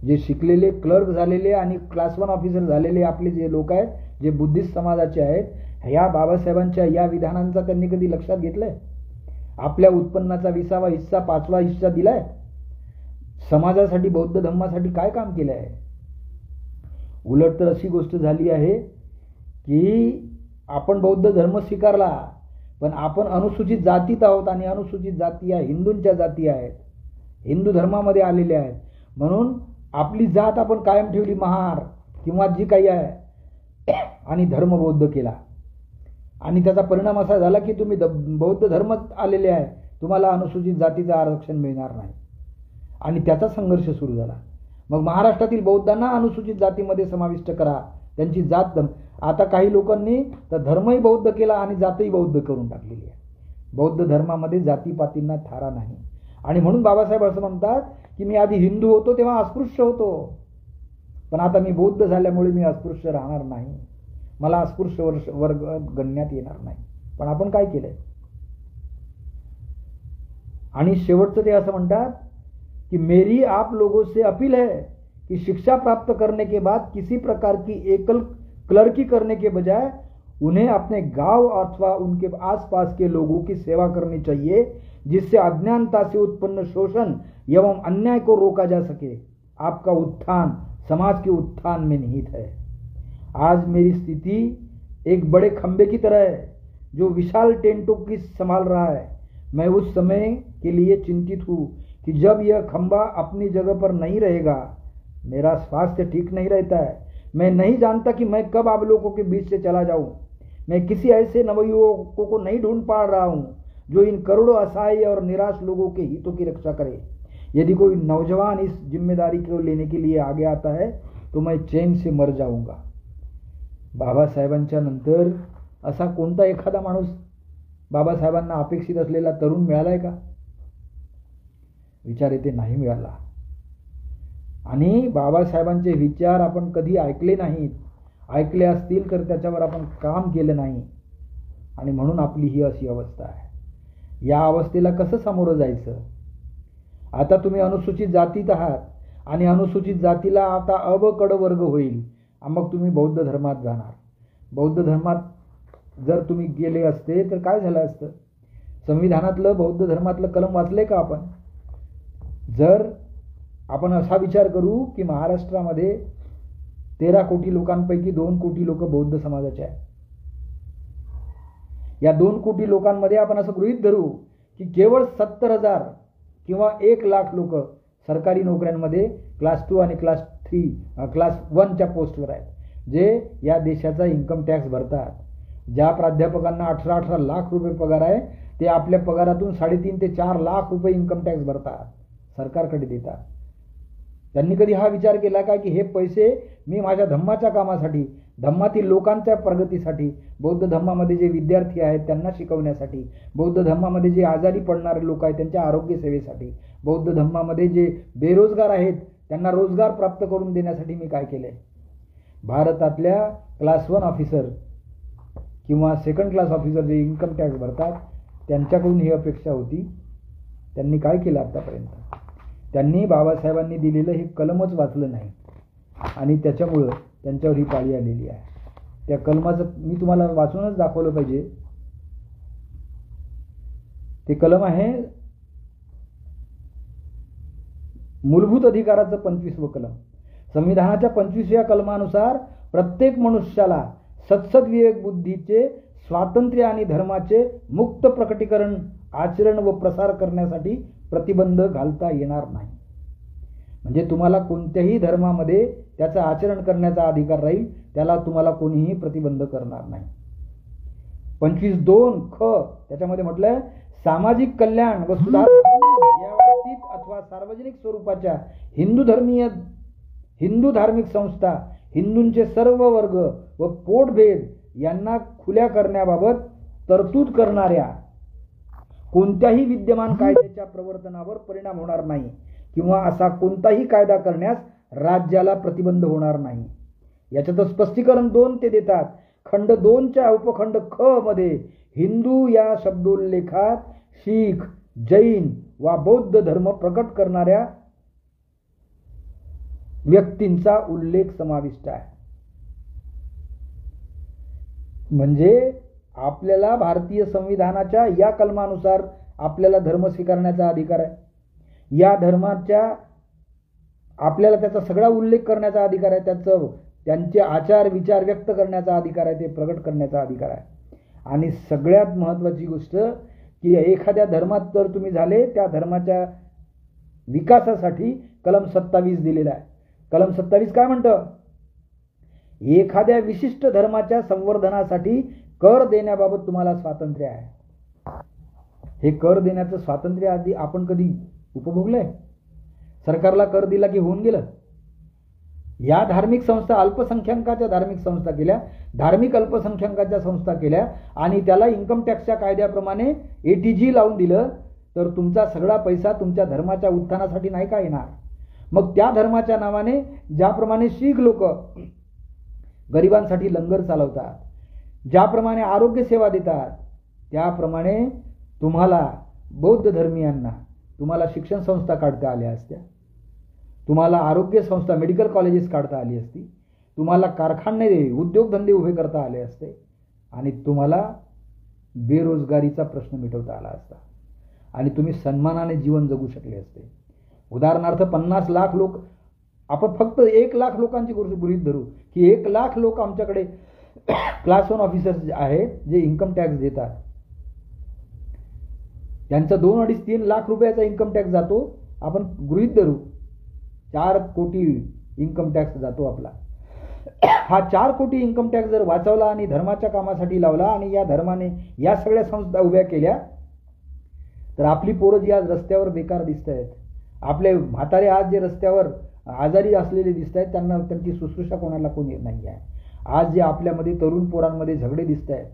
जे शिकलेले क्लर्क झालेले आणि क्लास 1 ऑफिसर झालेले आपले जे लोक आहेत, जे बुद्धिस्ट समाजाचे आहेत, ह्या बाबासाहेबांच्या या विधानांचा त्यांनी कधी लक्षात घेतलंय? आपल्या उत्पन्नाचा 20वा हिस्सा 5वा हिस्सा दिलाय? समाजासाठी, बौद्ध धम्मासाठी काय काम केलं आहे? उलट तर अशी गोष्ट झाली आहे की आपण बौद्ध धर्म स्वीकारला, पण आपण अनुसूचित जातीत आहोत आणि अनुसूचित जाती या हिंदूंच्या जाती आहेत, हिंदू धर्मामध्ये आलेल्या आहेत. म्हणून आपली जात आपण कायम ठेवली, महार किंवा जी काही आहे, आणि धर्म बौद्ध केला. आणि त्याचा परिणाम असा झाला की तुम्ही बौद्ध धर्मात आलेले आहे, तुम्हाला अनुसूचित जातीचं आरक्षण मिळणार नाही. आणि त्याचा संघर्ष सुरू झाला. मग महाराष्ट्रातील बौद्धांना अनुसूचित जातीमध्ये समाविष्ट करा, त्यांची जात. आता काही लोकांनी तर धर्मही बौद्ध केला आणि जातही बौद्ध करून टाकलेली आहे. बौद्ध धर्मामध्ये जातीपातींना थारा नाही. आणि म्हणून बाबासाहेब असं म्हणतात की मी आधी हिंदू होतो तेव्हा अस्पृश्य होतो, पण आता मी बौद्ध झाल्यामुळे मी अस्पृश्य राहणार नाही, मला अस्पृश्य वर्ग गणण्यात येणार नाही. पण आपण काय केलंय? आणि शेवटचं ते असं म्हणतात कि मेरी आप लोगों से अपील है कि शिक्षा प्राप्त करने के बाद किसी प्रकार की एकल क्लर्की करने के बजाय उन्हें अपने गांव अथवा उनके आसपास के लोगों की सेवा करनी चाहिए, जिससे अज्ञानता से उत्पन्न शोषण एवं अन्याय को रोका जा सके. आपका उत्थान समाज के उत्थान में निहित है. आज मेरी स्थिति एक बड़े खंबे की तरह है जो विशाल टेंटों की संभाल रहा है. मैं उस समय के लिए चिंतित हूँ कि जब यह खंबा अपनी जगह पर नहीं रहेगा. मेरा स्वास्थ्य ठीक नहीं रहता है. मैं नहीं जानता कि मैं कब आप लोगों के बीच से चला जाऊं. मैं किसी ऐसे नवयुवकों को नहीं ढूंढ पा रहा हूं जो इन करोड़ों असहाय और निराश लोगों के हितों की रक्षा करे. यदि कोई नौजवान इस जिम्मेदारी को लेने के लिए आगे आता है तो मैं चैन से मर जाऊंगा. बाबासाहेबांच्या नंतर असा कोणता एखादा माणूस बाबासाहेबांना अपेक्षित असलेला तरुण मिळालाय का? विचार येते, नाही मिळाला. आणि बाबासाहेबांचे विचार आपण कधी ऐकले नाहीत. ऐकले असतील तर त्याच्यावर आपण काम केलं नाही. आणि म्हणून आपली ही अशी अवस्था आहे. या अवस्थेला कसं सामोरं जायचं? आता तुम्ही अनुसूचित जातीत आहात आणि अनुसूचित जातीला आता अ ब ड वर्ग होईल. मग तुम्ही बौद्ध धर्मात जाणार. बौद्ध धर्मात जर तुम्ही गेले असते तर काय झालं असतं? संविधानातलं बौद्ध धर्मातलं कलम वाचलंय का आपण? जर आपण असा विचार करू की महाराष्ट्रामध्ये 13 कोटी लोकांपैकी 2 कोटी लोक बौद्ध समाजाचे आहेत. या 2 कोटी लोकांमध्ये आपण असं गृहीत धरू की केवळ 70,000 किंवा 1,00,000 लोक सरकारी नोकऱ्यांमध्ये क्लास 2 आणि क्लास 1च्या पोस्टवर आहेत, जे या देशाचा इन्कम टॅक्स भरतात. ज्या प्राध्यापकांना 18 लाख रुपये पगार आहे ते आपल्या पगारातून 3.5 ते 4 लाख रुपये इन्कम टॅक्स भरतात, सरकारकडे देतात. त्यांनी कधी हा विचार केला का की हे पैसे मी माझ्या धम्माच्या कामासाठी, धम्मातील लोकांच्या प्रगतीसाठी, बौद्ध धम्मामध्ये जे विद्यार्थी आहेत त्यांना शिकवण्यासाठी, बौद्ध धम्मामध्ये जे आजारी पडणारे लोक आहेत त्यांच्या आरोग्य सेवेसाठी, बौद्ध धम्मामध्ये जे बेरोजगार आहेत त्यांना रोजगार प्राप्त करून देण्यासाठी मी काय केले? भारतातल्या क्लास 1 ऑफिसर किंवा सेकंड क्लास ऑफिसर जे इन्कम टॅक्स भरतात त्यांच्याकडून ही अपेक्षा होती. त्यांनी काय केलं आतापर्यंत? त्यांनी बाबासाहेबांनी दिलेलं हे कलमच वाचलं नाही आणि त्याच्यामुळं त्यांच्यावर ही पाळी आलेली आहे. त्या कलमाचं मी तुम्हाला वाचूनच दाखवलं पाहिजे. ते कलम आहे मूलभूत अधिकाराचं 25वं कलम. संविधानाच्या 25व्या कलमानुसार प्रत्येक मनुष्याला सत्सद विवेक बुद्धीचे स्वातंत्र्य आणि धर्माचे मुक्त प्रकटीकरण, आचरण व प्रसार करण्यासाठी प्रतिबंध घालता येणार नाही. म्हणजे तुम्हाला कोणत्याही धर्मामध्ये त्याचं आचरण करण्याचा अधिकार राहील, त्याला तुम्हाला कोणीही प्रतिबंध करणार नाही. 25(2) ख त्याच्यामध्ये म्हटलंय सामाजिक कल्याण व सुधारणा या बाबतीत अथवा सार्वजनिक स्वरूपाच्या हिंदू धार्मिक संस्था, हिंदूंचे सर्व वर्ग व पोटभेद यांना खुल्या करण्याबाबत तरतूद करणाऱ्या कोणत्याही विद्यमान कायद्याच्या प्रवर्तनावर परिणाम होणार नाही किंवा असा कोणताही कायदा करण्यास राज्याला प्रतिबंध होणार नाही. याच्यात स्पष्टीकरण 2 ते देतात. खंड 2च्या उपखंड ख मध्ये हिंदू या शब्दोल्लेखात शीख, जैन वा बौद्ध धर्म प्रकट करणाऱ्या व्यक्तींचा उल्लेख समाविष्ट आहे. म्हणजे आपल्याला भारतीय संविधानाच्या या कलमानुसार आपल्याला धर्म स्वीकारण्याचा अधिकार आहे. या धर्माच्या आपल्याला त्याचा सगळा उल्लेख करण्याचा अधिकार आहे. त्यांचे आचार विचार व्यक्त करण्याचा अधिकार आहे, ते प्रकट करण्याचा अधिकार आहे. आणि सगळ्यात महत्त्वाची गोष्ट की एखाद्या धर्मात जर तुम्ही झाले, त्या धर्माच्या विकासासाठी कलम 27 दिलेला आहे. कलम 27 काय म्हणतं? एखाद्या विशिष्ट धर्माच्या संवर्धनासाठी कर देण्याबाबत तुम्हाला स्वातंत्र्य आहे. हे कर देण्याचं स्वातंत्र्य आधी आपण कधी उपभोगलंय? सरकारला कर दिला की होऊन गेलं? या धार्मिक संस्था अल्पसंख्याकाच्या धार्मिक संस्था केल्या, धार्मिक अल्पसंख्याकाच्या संस्था केल्या आणि त्याला इन्कम टॅक्सच्या कायद्याप्रमाणे ATG लावून दिलं, तर तुमचा सगळा पैसा तुमच्या धर्माच्या उत्थानासाठी नाही का येणार? मग त्या धर्माच्या नावाने ज्याप्रमाणे शीख लोक गरिबांसाठी लंगर चालवतात, ज्याप्रमाणे आरोग्य सेवा देतात, त्याप्रमाणे तुम्हाला बौद्ध धर्मीयांना तुम्हाला शिक्षण संस्था काढता आल्या असत्या, तुम्हाला आरोग्य संस्था मेडिकल कॉलेजेस काढता आली असती, तुम्हाला कारखाने उद्योगधंदे उभे करता आले असते आणि तुम्हाला बेरोजगारीचा प्रश्न मिटवता आला असता आणि तुम्ही सन्मानाने जीवन जगू शकले असते. उदाहरणार्थ 50 लाख लोक, आपण फक्त 1 लाख लोकांची गृहीत धरू की 1 लाख लोक आमच्याकडे क्लास 1 ऑफिसर्स आहेत जे इन्कम टॅक्स देतात. त्यांचा 2-2.5-3 लाख रुपयाचा इन्कम टॅक्स जातो. आपण गृहीत धरू 4 कोटी इन्कम टॅक्स जातो आपला. हा 4 कोटी इन्कम टॅक्स जर वाचवला आणि धर्माच्या कामासाठी लावला आणि या धर्माने या सगळ्या संस्था उभ्या केल्या, तर आपली पोरं जी आज रस्त्यावर बेकार दिसत आहेत, आपले म्हातारे आज जे रस्त्यावर आजारी असलेले दिसत आहेत, त्यांना त्यांची शुश्रूषा कोणाला कोणी नाही आहे. आज जे आपल्यामध्ये तरुण पोरांमध्ये झगडे दिसत आहेत,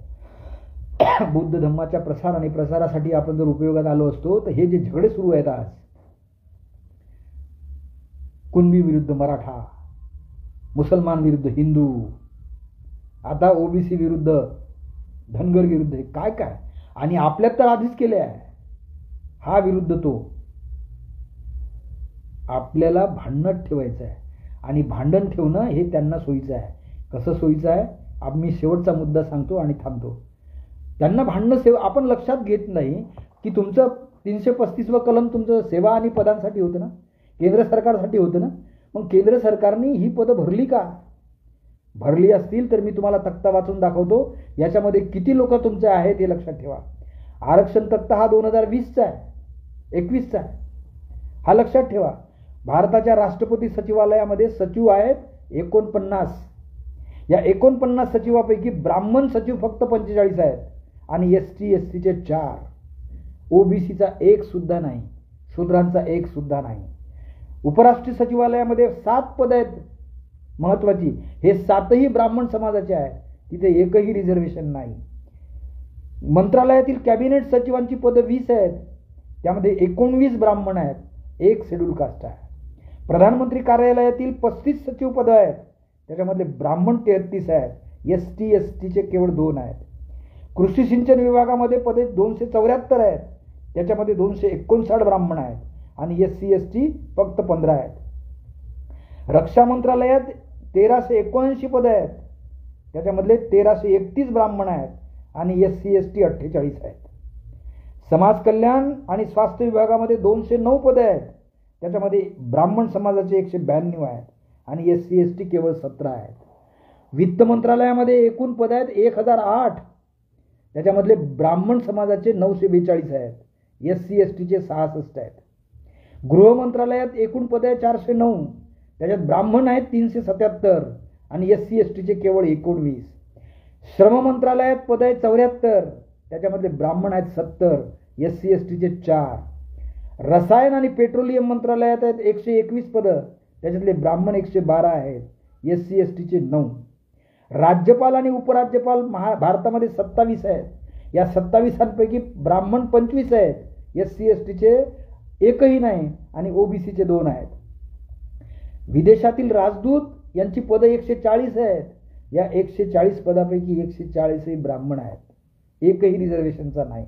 बौद्ध धम्माच्या प्रसार आणि प्रसारासाठी आपण जर उपयोगात आलो असतो, तर हे जे झगडे सुरू आहेत आज, कुणबी विरुद्ध मराठा, मुसलमान विरुद्ध हिंदू, आता OBC विरुद्ध धनगर विरुद्ध, काय काय आणि आपल्यात तर आधीच केले आहे. हा विरुद्ध तो. आपल्याला भांडण ठेवायचं आहे आणि भांडण ठेवणं हे त्यांना सोयीचं आहे. कसं सोयीचं आहे? मी शेवटचा मुद्दा सांगतो आणि थांबतो. त्यांना भांडणं आपण लक्षात घेत नाही की तुमचं 335 कलम तुमचं सेवा आणि पदांसाठी होतं ना, केंद्र सरकारसाठी होतं ना. मग केंद्र सरकारने ही पदं भरली का? भरली असतील तर मी तुम्हाला तक्ता वाचून दाखवतो. याच्यामध्ये किती लोक तुमचे आहेत हे लक्षात ठेवा. आरक्षण तक्ता हा 2020चा आहे, 21चा आहे. हा लक्षात ठेवा. भारताच्या राष्ट्रपती सचिवालयामध्ये सचिव आहेत 49. या 49 सचिवापैकी ब्राह्मण सचिव फक्त 45 आहेत आणि ST SCचे 4, OBCचा 1 सुद्धा नाही, शूद्रांचा 1 सुद्धा नाही. उपराष्ट्रीय सचिवालयामध्ये 7 पद आहेत महत्वाची, हे 7ही ब्राह्मण समाजाचे आहेत, तिथे एकही रिझर्वेशन नाही. मंत्रालयातील कॅबिनेट सचिवांची पदं 20 आहेत, त्यामध्ये 19 ब्राह्मण आहेत, 1 शेड्यूल कास्ट आहे. प्रधानमंत्री कार्यालयातील 35 सचिव पदं आहेत, त्याच्यामधले ब्राह्मण 33 आहेत, ST STचे केवळ 2 आहेत. कृषी सिंचन विभागामध्ये पदे 274 आहेत, त्याच्यामध्ये 259 ब्राह्मण आहेत आणि SC ST फक्त 15 आहेत. रक्षा मंत्रालयात 1379 पदं आहेत, त्याच्यामधले 1331 ब्राह्मण आहेत आणि SC ST 48 आहेत. समाज कल्याण आणि स्वास्थ्य विभागामध्ये 209 पदं आहेत, त्याच्यामध्ये ब्राह्मण समाजाचे 192 आहेत आणि SC ST केवळ 17 आहेत. वित्त मंत्रालयामध्ये एकूण पदं आहेत 1008, त्याच्यामधले ब्राह्मण समाजाचे 942 आहेत, SC STचे 66 आहेत. गृह मंत्रालयात एकूण पदं आहेत 409, त्याच्यात ब्राह्मण आहेत 377 आणि SC STचे केवळ 19. श्रम मंत्रालयात पदं आहेत 74, त्याच्यामधले ब्राह्मण आहेत 70, SC STचे 4. रसायन आणि पेट्रोलियम मंत्रालयात आहेत 121 पदं, त्याच्यातले ब्राह्मण 112 आहेत, SC STचे 9. राज्यपाल आणि उपराज्यपाल भारतामध्ये 27 आहेत, या 27 ब्राह्मण 25 आहेत, SC STचे एकही नाही आणि OBCचे 2 आहेत. विदेशातील राजदूत यांची पदं 140 आहेत, या 140 पदापैकी 140 ब्राह्मण आहेत, एकही रिझर्वेशनचा नाही.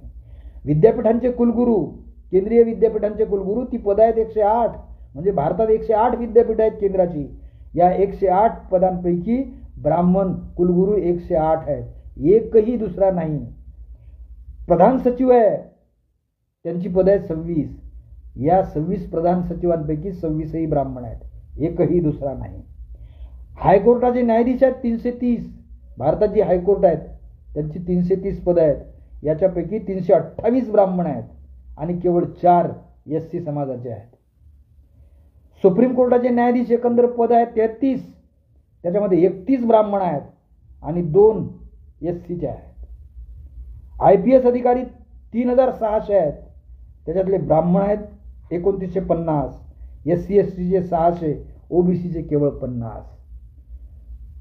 विद्यापीठांचे कुलगुरू, केंद्रीय विद्यापीठांचे कुलगुरू ती पदं आहेत 108, म्हणजे भारतात 108 विद्यापीठ आहेत केंद्राची, या 108 पदांपैकी ब्राह्मण कुलगुरू 108 आहेत, एकही दुसरा नाही. प्रधान सचिव आहे, त्यांची पदं आहेत 26, या 26 प्रधान सचिवांपैकी 26ही ब्राह्मण आहेत, एकही दुसरा नाही. हायकोर्टाचे न्यायाधीश आहेत 330, भारतात जी हायकोर्ट आहेत त्यांची 330 पदं आहेत, याच्यापैकी 328 ब्राह्मण आहेत आणि केवळ 4 SC समाजाचे आहेत. सुप्रीम कोर्टाचे न्यायाधीश एकंदर पदं आहेत 33, त्याच्यामध्ये 31 ब्राह्मण आहेत आणि 2 SCचे आहेत. IPS अधिकारी 3600 आहेत, त्याच्यातले ब्राह्मण आहेत 2950, SC STचे 600, OBCचे केवळ 50.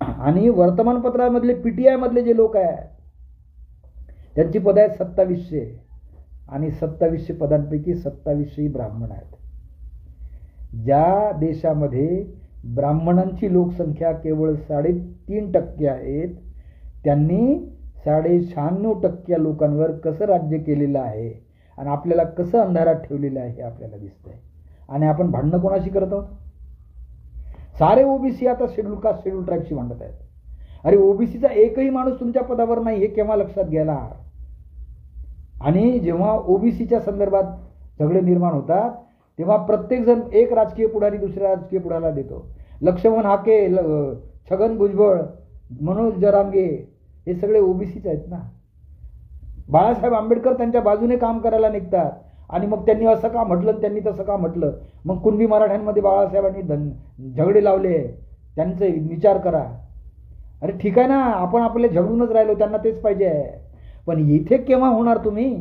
आणि वर्तमानपत्रामधले PTI मधले जे लोक आहेत त्यांची पदं आहेत 2700 आणि 2700 पदांपैकी 2700 ब्राह्मण आहेत. ज्या देशामध्ये ब्राह्मणांची लोकसंख्या केवळ 3.5% आहेत, त्यांनी 96% लोकांवर कसं राज्य केलेलं आहे आणि आपल्याला कसं अंधारात ठेवलेलं आहे हे आपल्याला दिसतंय. आणि आपण भांडणं कोणाशी करत आहोत? सारे OBC आता शेड्यूल कास्ट शेड्यूल ट्राईबशी भांडत आहेत. अरे OBCचा एकही माणूस तुमच्या पदावर नाही हे केव्हा लक्षात घ्यायला. आणि जेव्हा OBCच्या संदर्भात झगडे निर्माण होतात तेव्हा प्रत्येक जण एक राजकीय पुढारी दुसऱ्या राजकीय पुढाऱ्याला देतो. लक्ष्मण हाके, छगन भुजबळ, मनोज जरांगे हे सगळे OBCच आहेत ना. बाळासाहेब आंबेडकर त्यांच्या बाजूने काम करायला निघतात आणि मग त्यांनी असं का म्हटलं त्यांनी तसं का म्हटलं. मग कुणबी मराठ्यांमध्ये बाळासाहेबांनी झगडे लावले, त्यांचे विचार करा. अरे ठीक आहे ना, आपण आपले झगडूनच राहिलो, त्यांना तेच पाहिजे आहे. पण इथे केव्हा होणार तुम्ही?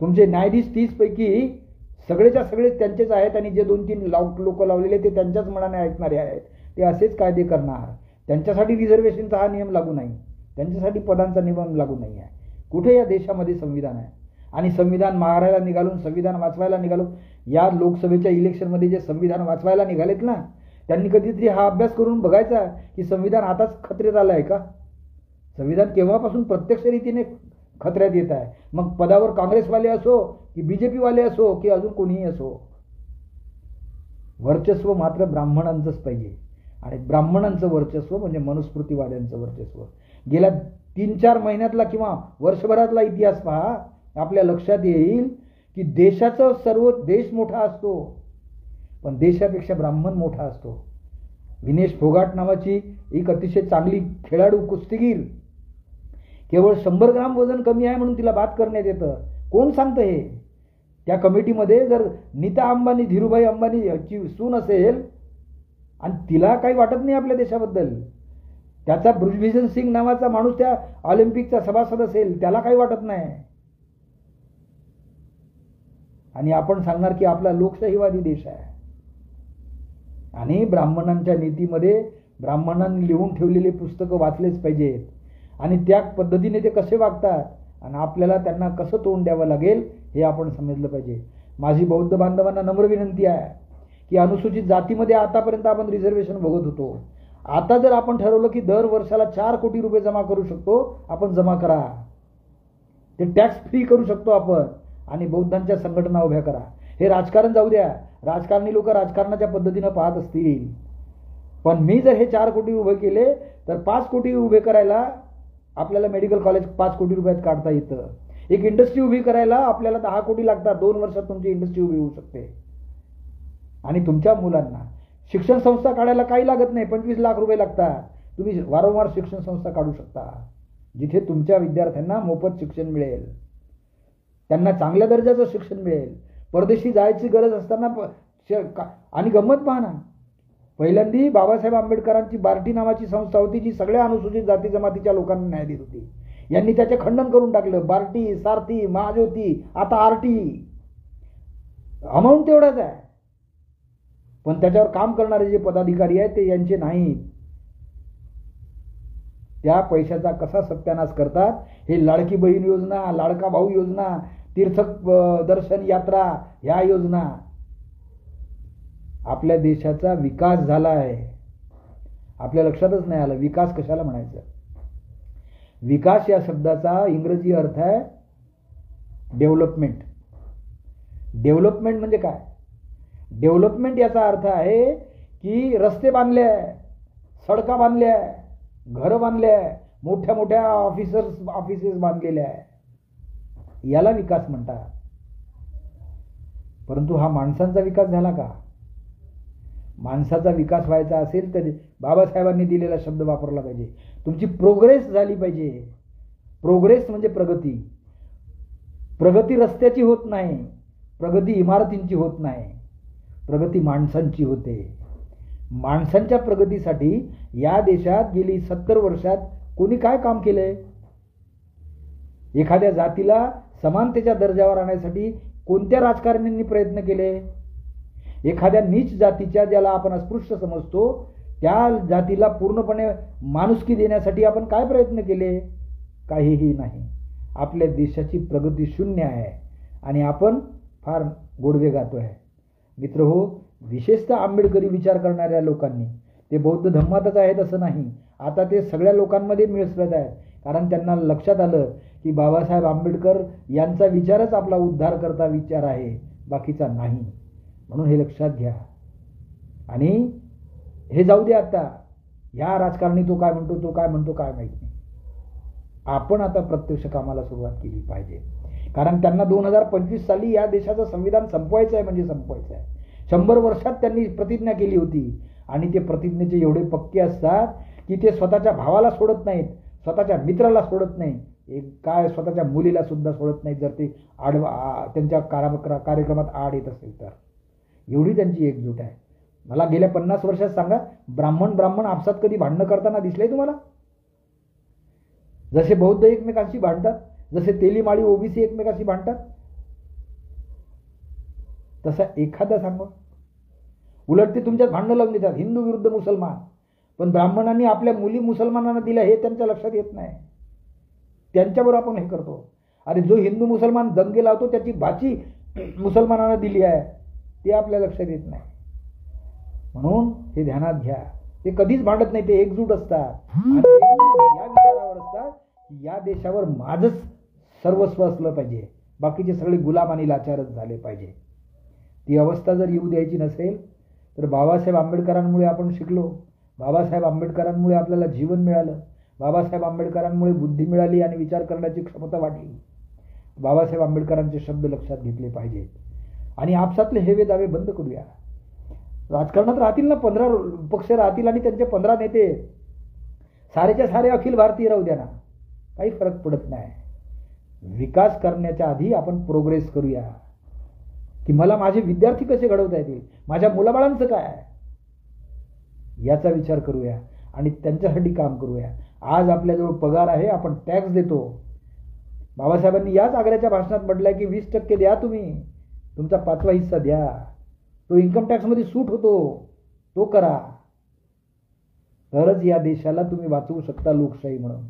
तुमचे न्यायाधीश 30 पैकी सगळेच्या सगळे त्यांचेच आहेत आणि जे 2-3 लोक लावलेले ते त्यांच्याच मनाने ऐकणारे आहेत, ते असेच कायदे करणार. त्यांच्यासाठी रिझर्वेशनचा हा नियम लागू नाही, त्यांच्यासाठी पदांचा नियम लागू नाही आहे. कुठे या देशामध्ये संविधान आहे? आणि संविधान मारायला निघालून, संविधान वाचवायला निघालो. या लोकसभेच्या इलेक्शनमध्ये जे संविधान वाचवायला निघालेत ना, त्यांनी कधीतरी हा अभ्यास करून बघायचा की संविधान आताच खतऱ्यात आलं आहे का? संविधान केव्हापासून प्रत्यक्ष रीतीने खतऱ्यात येत आहे. मग पदावर काँग्रेसवाले असो की BJP वाले असो की अजून कोणीही असो, वर्चस्व मात्र ब्राह्मणांचंच पाहिजे. आणि ब्राह्मणांचं वर्चस्व म्हणजे मनुस्मृतीवाद्यांचं वर्चस्व. गेल्या 3-4 महिन्यातला किंवा वर्षभरातला इतिहास पहा, आपल्या लक्षात येईल की देशाचा सर्व देश मोठा असतो पण देशापेक्षा ब्राह्मण मोठा असतो. विनेश फोगाट नावाची एक अतिशय चांगली खेळाडू कुस्तीगीर, केवळ 100 ग्राम वजन कमी आहे म्हणून तिला बाद करण्यात येतं. कोण सांगतं हे? त्या कमिटीमध्ये जर नीता अंबानी, धीरूभाई अंबानीची सून असेल आणि तिला काही वाटत नाही आपल्या देशाबद्दल, त्याचा ब्रिजभूषण सिंग नावाचा माणूस त्या ऑलिम्पिकचा सभासद असेल, त्याला काही वाटत नाही. आणि आपण सांगणार की आपला लोकशाहीवादी देश आहे. आणि ब्राह्मणांच्या नीतीमध्ये ब्राह्मणांनी लिहून ठेवलेली पुस्तकं वाचलेच पाहिजेत आणि त्या पद्धतीने ते कसे वागतात आणि आपल्याला त्यांना कसं तोंड द्यावं लागेल हे आपण समजलं पाहिजे. माझी बौद्ध बांधवांना नम्र विनंती आहे की अनुसूचित जातीमध्ये आतापर्यंत आपण रिझर्वेशन बघत होतो. आता जर आपण ठरवलं की दर वर्षाला 4 कोटी रुपये जमा करू शकतो, आपण जमा करा. ते टॅक्स फ्री करू शकतो आपण आणि बौद्धांच्या संघटना उभ्या करा. हे राजकारण जाऊ द्या, राजकारणी लोक राजकारणाच्या पद्धतीनं पाहत असतील, पण मी जर हे 4 कोटी उभे केले तर 5 कोटी उभे करायला आपल्याला मेडिकल कॉलेज 5 कोटी रुपयात काढता येतं. एक इंडस्ट्री उभी करायला आपल्याला 10 कोटी लागतात. 2 वर्षात तुमची इंडस्ट्री उभी होऊ शकते. आणि तुमच्या मुलांना शिक्षण संस्था काढायला काही लागत नाही, 25 लाख रुपये लागतात. तुम्ही वारंवार शिक्षण संस्था काढू शकता जिथे तुमच्या विद्यार्थ्यांना मोफत शिक्षण मिळेल, त्यांना चांगल्या दर्जाचं शिक्षण मिळेल. परदेशी जायची गरज असताना आणि गंमत पहा ना, पहिल्यांदी बाबासाहेब आंबेडकरांची बार्टी नावाची संस्था होती जी सगळ्या अनुसूचित जाती जमातीच्या लोकांना न्याय देत होती. यांनी त्याचे खंडन करून टाकलं. बार्टी, सारथी, महाज्योती, आता आरटी. अमाऊंट तेवढाच आहे, पण त्याच्यावर काम करणारे जे पदाधिकारी आहेत ते यांचे नाहीत. त्या पैशाचा कसा सत्यानाश करतात. हे लाडकी बहीण योजना, लाडका भाऊ योजना, तीर्थ दर्शन यात्रा, ह्या योजना. आपल्या देशाचा विकास झाला आहे, आपल्या लक्षातच नाही आलं विकास कशाला म्हणायचं. विकास या शब्दाचा इंग्रजी अर्थ आहे डेव्हलपमेंट. डेव्हलपमेंट म्हणजे काय? डेव्हलपमेंट याचा अर्थ आहे की रस्ते बांधले, सडका बांधल्या, घरं बांधल्या, मोठ्या मोठ्या ऑफिसेस बांधलेल्या आहे, याला विकास म्हणतात. परंतु हा माणसांचा विकास झाला का? माणसाचा विकास व्हायचा असेल तर बाबासाहेबांनी दिलेला शब्द वापरला पाहिजे. तुमची प्रोग्रेस झाली पाहिजे. प्रोग्रेस म्हणजे प्रगती. प्रगती रस्त्याची होत नाही, प्रगती इमारतींची होत नाही, प्रगती माणसांची होते. माणसांच्या प्रगतीसाठी या देशात गेली 70 वर्षात कोणी काय काम केलंय? एखाद्या जातीला समानतेच्या दर्जावर आणण्यासाठी कोणत्या राजकारण्यांनी प्रयत्न केले? एखाद्या नीच जातीच्या, ज्याला आपण अस्पृश्य समजतो, त्या जातीला पूर्णपणे माणुसकी देण्यासाठी आपण काय प्रयत्न केले? काहीही नाही. आपल्या देशाची प्रगती शून्य आहे आणि आपण फार गोडवे गातो आहे. मित्रहो, विशेषतः आंबेडकरी विचार करणाऱ्या लोकांनी, ते बौद्ध धम्मातच आहेत असं नाही, आता ते सगळ्या लोकांमध्ये मिसळत आहेत. कारण त्यांना लक्षात आलं की बाबासाहेब आंबेडकर यांचा विचारच आपला उद्धार करता विचार आहे, बाकीचा नाही. म्हणून हे लक्षात घ्या. आणि हे जाऊ दे आता, ह्या राजकारणी तो काय म्हणतो, तो काय म्हणतो, काय माहित नाही. आपण आता प्रत्यक्ष कामाला सुरुवात केली पाहिजे. कारण त्यांना 2025 साली या देशाचं संविधान संपवायचं आहे, म्हणजे संपवायचं आहे. 100 वर्षात त्यांनी प्रतिज्ञा केली होती आणि ते प्रतिज्ञेचे एवढे पक्के असतात की ते स्वतःच्या भावाला सोडत नाहीत, स्वतःच्या मित्राला सोडत नाही, काय स्वतःच्या मुलीला सुद्धा सोडत नाहीत जर ते त्यांच्या कार्यक्रमात आड येत असेल तर. एवढी त्यांची एकजूट आहे. मला गेल्या 50 वर्षात सांगा, ब्राह्मण आपसात कधी भांडणं करताना दिसलंय तुम्हाला? जसे बौद्ध एकमेकांशी भांडतात, जसे तेलीमाळी ओबीसी एकमेकांशी भांडतात, तसा एखादा सांगा. उलट ते तुमच्यात भांडणं लावून देतात, हिंदू विरुद्ध मुसलमान. पण ब्राह्मणांनी आपल्या मुली मुसलमानांना दिल्या हे त्यांच्या लक्षात येत नाही. त्यांच्यावर आपण हे करतो. अरे जो हिंदू मुसलमान दंगे लावतो त्याची भाची मुसलमानांना दिली आहे, ते आपल्या लक्षात येत नाही. म्हणून हे ध्यानात घ्या. ते कधीच भांडत नाही, ते एकजूट असतात आणि या विचारावर असतात की या देशावर माझंच सर्वस्व असलं पाहिजे, बाकीचे सगळे गुलाम आणि लाचारच झाले पाहिजे. ती अवस्था जर येऊ द्यायची नसेल तर बाबासाहेब आंबेडकरांमुळे आपण शिकलो, बाबासाहेब आंबेडकरांमुळे आपल्याला जीवन मिळालं, बाबासाहेब आंबेडकरांमुळे बुद्धी मिळाली आणि विचार करण्याची क्षमता वाढली. बाबासाहेब आंबेडकरांचे शब्द लक्षात घेतले पाहिजेत आणि आपसातले हेवे दावे बंद करूया. राजकारणात राहतील ना 15 पक्ष राहतील आणि त्यांचे 15 नेते, सारेच्या सारे अखिल भारतीय राहू द्या ना, काही फरक पडत नाही. विकास करण्याच्या आधी आपण प्रोग्रेस करूया की मला माझे विद्यार्थी कसे घडवता येतील, माझ्या मुलाबाळांचं काय, याचा विचार करूया आणि त्यांच्यासाठी काम करूया. आज आपल्याजवळ पगार आहे, आपण टॅक्स देतो. बाबासाहेबांनी याच आग्र्याच्या भाषणात म्हटलंय की 20% द्या, तुम्ही तुमचा 5वा हिस्सा द्या. तो इन्कम टॅक्समध्ये सूट होतो, तो करा. तरच या देशाला तुम्ही वाचवू शकता लोकशाही म्हणून,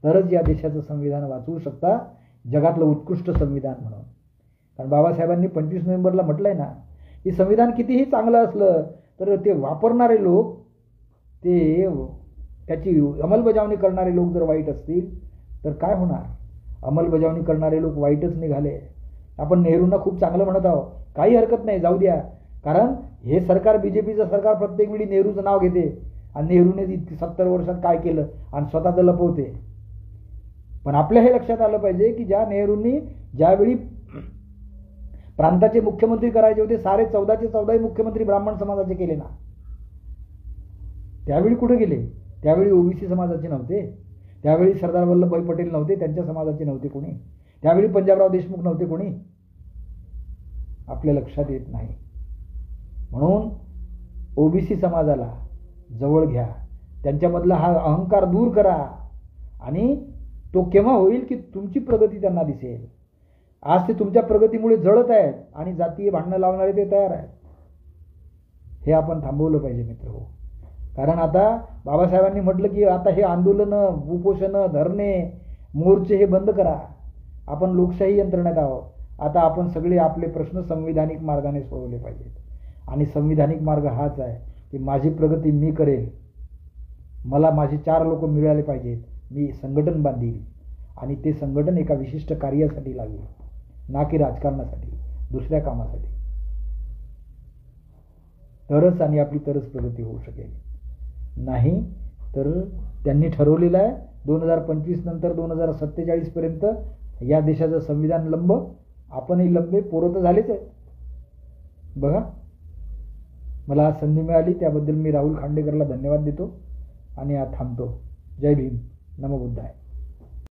तरच या देशाचं संविधान वाचवू शकता जगातलं उत्कृष्ट संविधान म्हणून. कारण बाबासाहेबांनी 25 नोव्हेंबरला म्हटलंय ना की संविधान कितीही चांगलं असलं तर ते वापरणारे लोक, ते त्याची अंमलबजावणी करणारे लोक जर वाईट असतील तर काय होणार. अंमलबजावणी करणारे लोक वाईटच निघाले. आपण नेहरूंना खूप चांगलं म्हणत आहोत, काही हरकत नाही, जाऊ द्या. कारण हे सरकार, बीजेपीचं सरकार प्रत्येक वेळी नेहरूचं नाव घेते आणि नेहरूने 70 वर्षात काय केलं आणि स्वतःचं लपवते. पण आपल्या हे लक्षात आलं पाहिजे की ज्या नेहरूंनी ज्यावेळी प्रांताचे मुख्यमंत्री करायचे होते, सारे 14चे 14 मुख्यमंत्री ब्राह्मण समाजाचे केले ना. त्यावेळी कुठे गेले? त्यावेळी ओबीसी समाजाचे नव्हते, त्यावेळी सरदार वल्लभभाई पटेल नव्हते, त्यांच्या समाजाचे नव्हते कोणी, त्यावेळी पंजाबराव देशमुख नव्हते कोणी. आपल्या लक्षात येत नाही. म्हणून ओबीसी समाजाला जवळ घ्या, त्यांच्यामधला हा अहंकार दूर करा. आणि तो केव्हा होईल की तुमची प्रगती त्यांना दिसेल. आज ते तुमच्या प्रगतीमुळे जळत आहेत आणि जातीय भांडणं लावणारे ते तयार आहेत. हे आपण थांबवलं पाहिजे मित्र हो. कारण आता बाबासाहेबांनी म्हटलं की आता हे आंदोलनं, उपोषणं, धरणे, मोर्चे हे बंद करा. आपण लोकशाही यंत्रणेत आहोत. आता आपण सगळे आपले प्रश्न संविधानिक मार्गाने सोडवले पाहिजेत. आणि संविधानिक मार्ग हाच आहे की माझी प्रगती मी करेल, मला माझे 4 लोक मिळाले पाहिजेत, मी संघटन बांधील आणि ते संघटन एका विशिष्ट कार्यासाठी लागेल, ना की राजकारणासाठी, दुसऱ्या कामासाठी. तरच आणि आपली तरच प्रगती होऊ शकेल. नाही तर त्यांनी ठरवलेलं आहे 2025 नंतर 2047 पर्यंत या देशाचं संविधान लंब, आपणही लंबे, पोरं तर झालेच आहे. बघा, मला आज संधी मिळाली त्याबद्दल मी राहुल खांडेकरला धन्यवाद देतो आणि आज थांबतो. जय भीम, नमो बुद्धाय.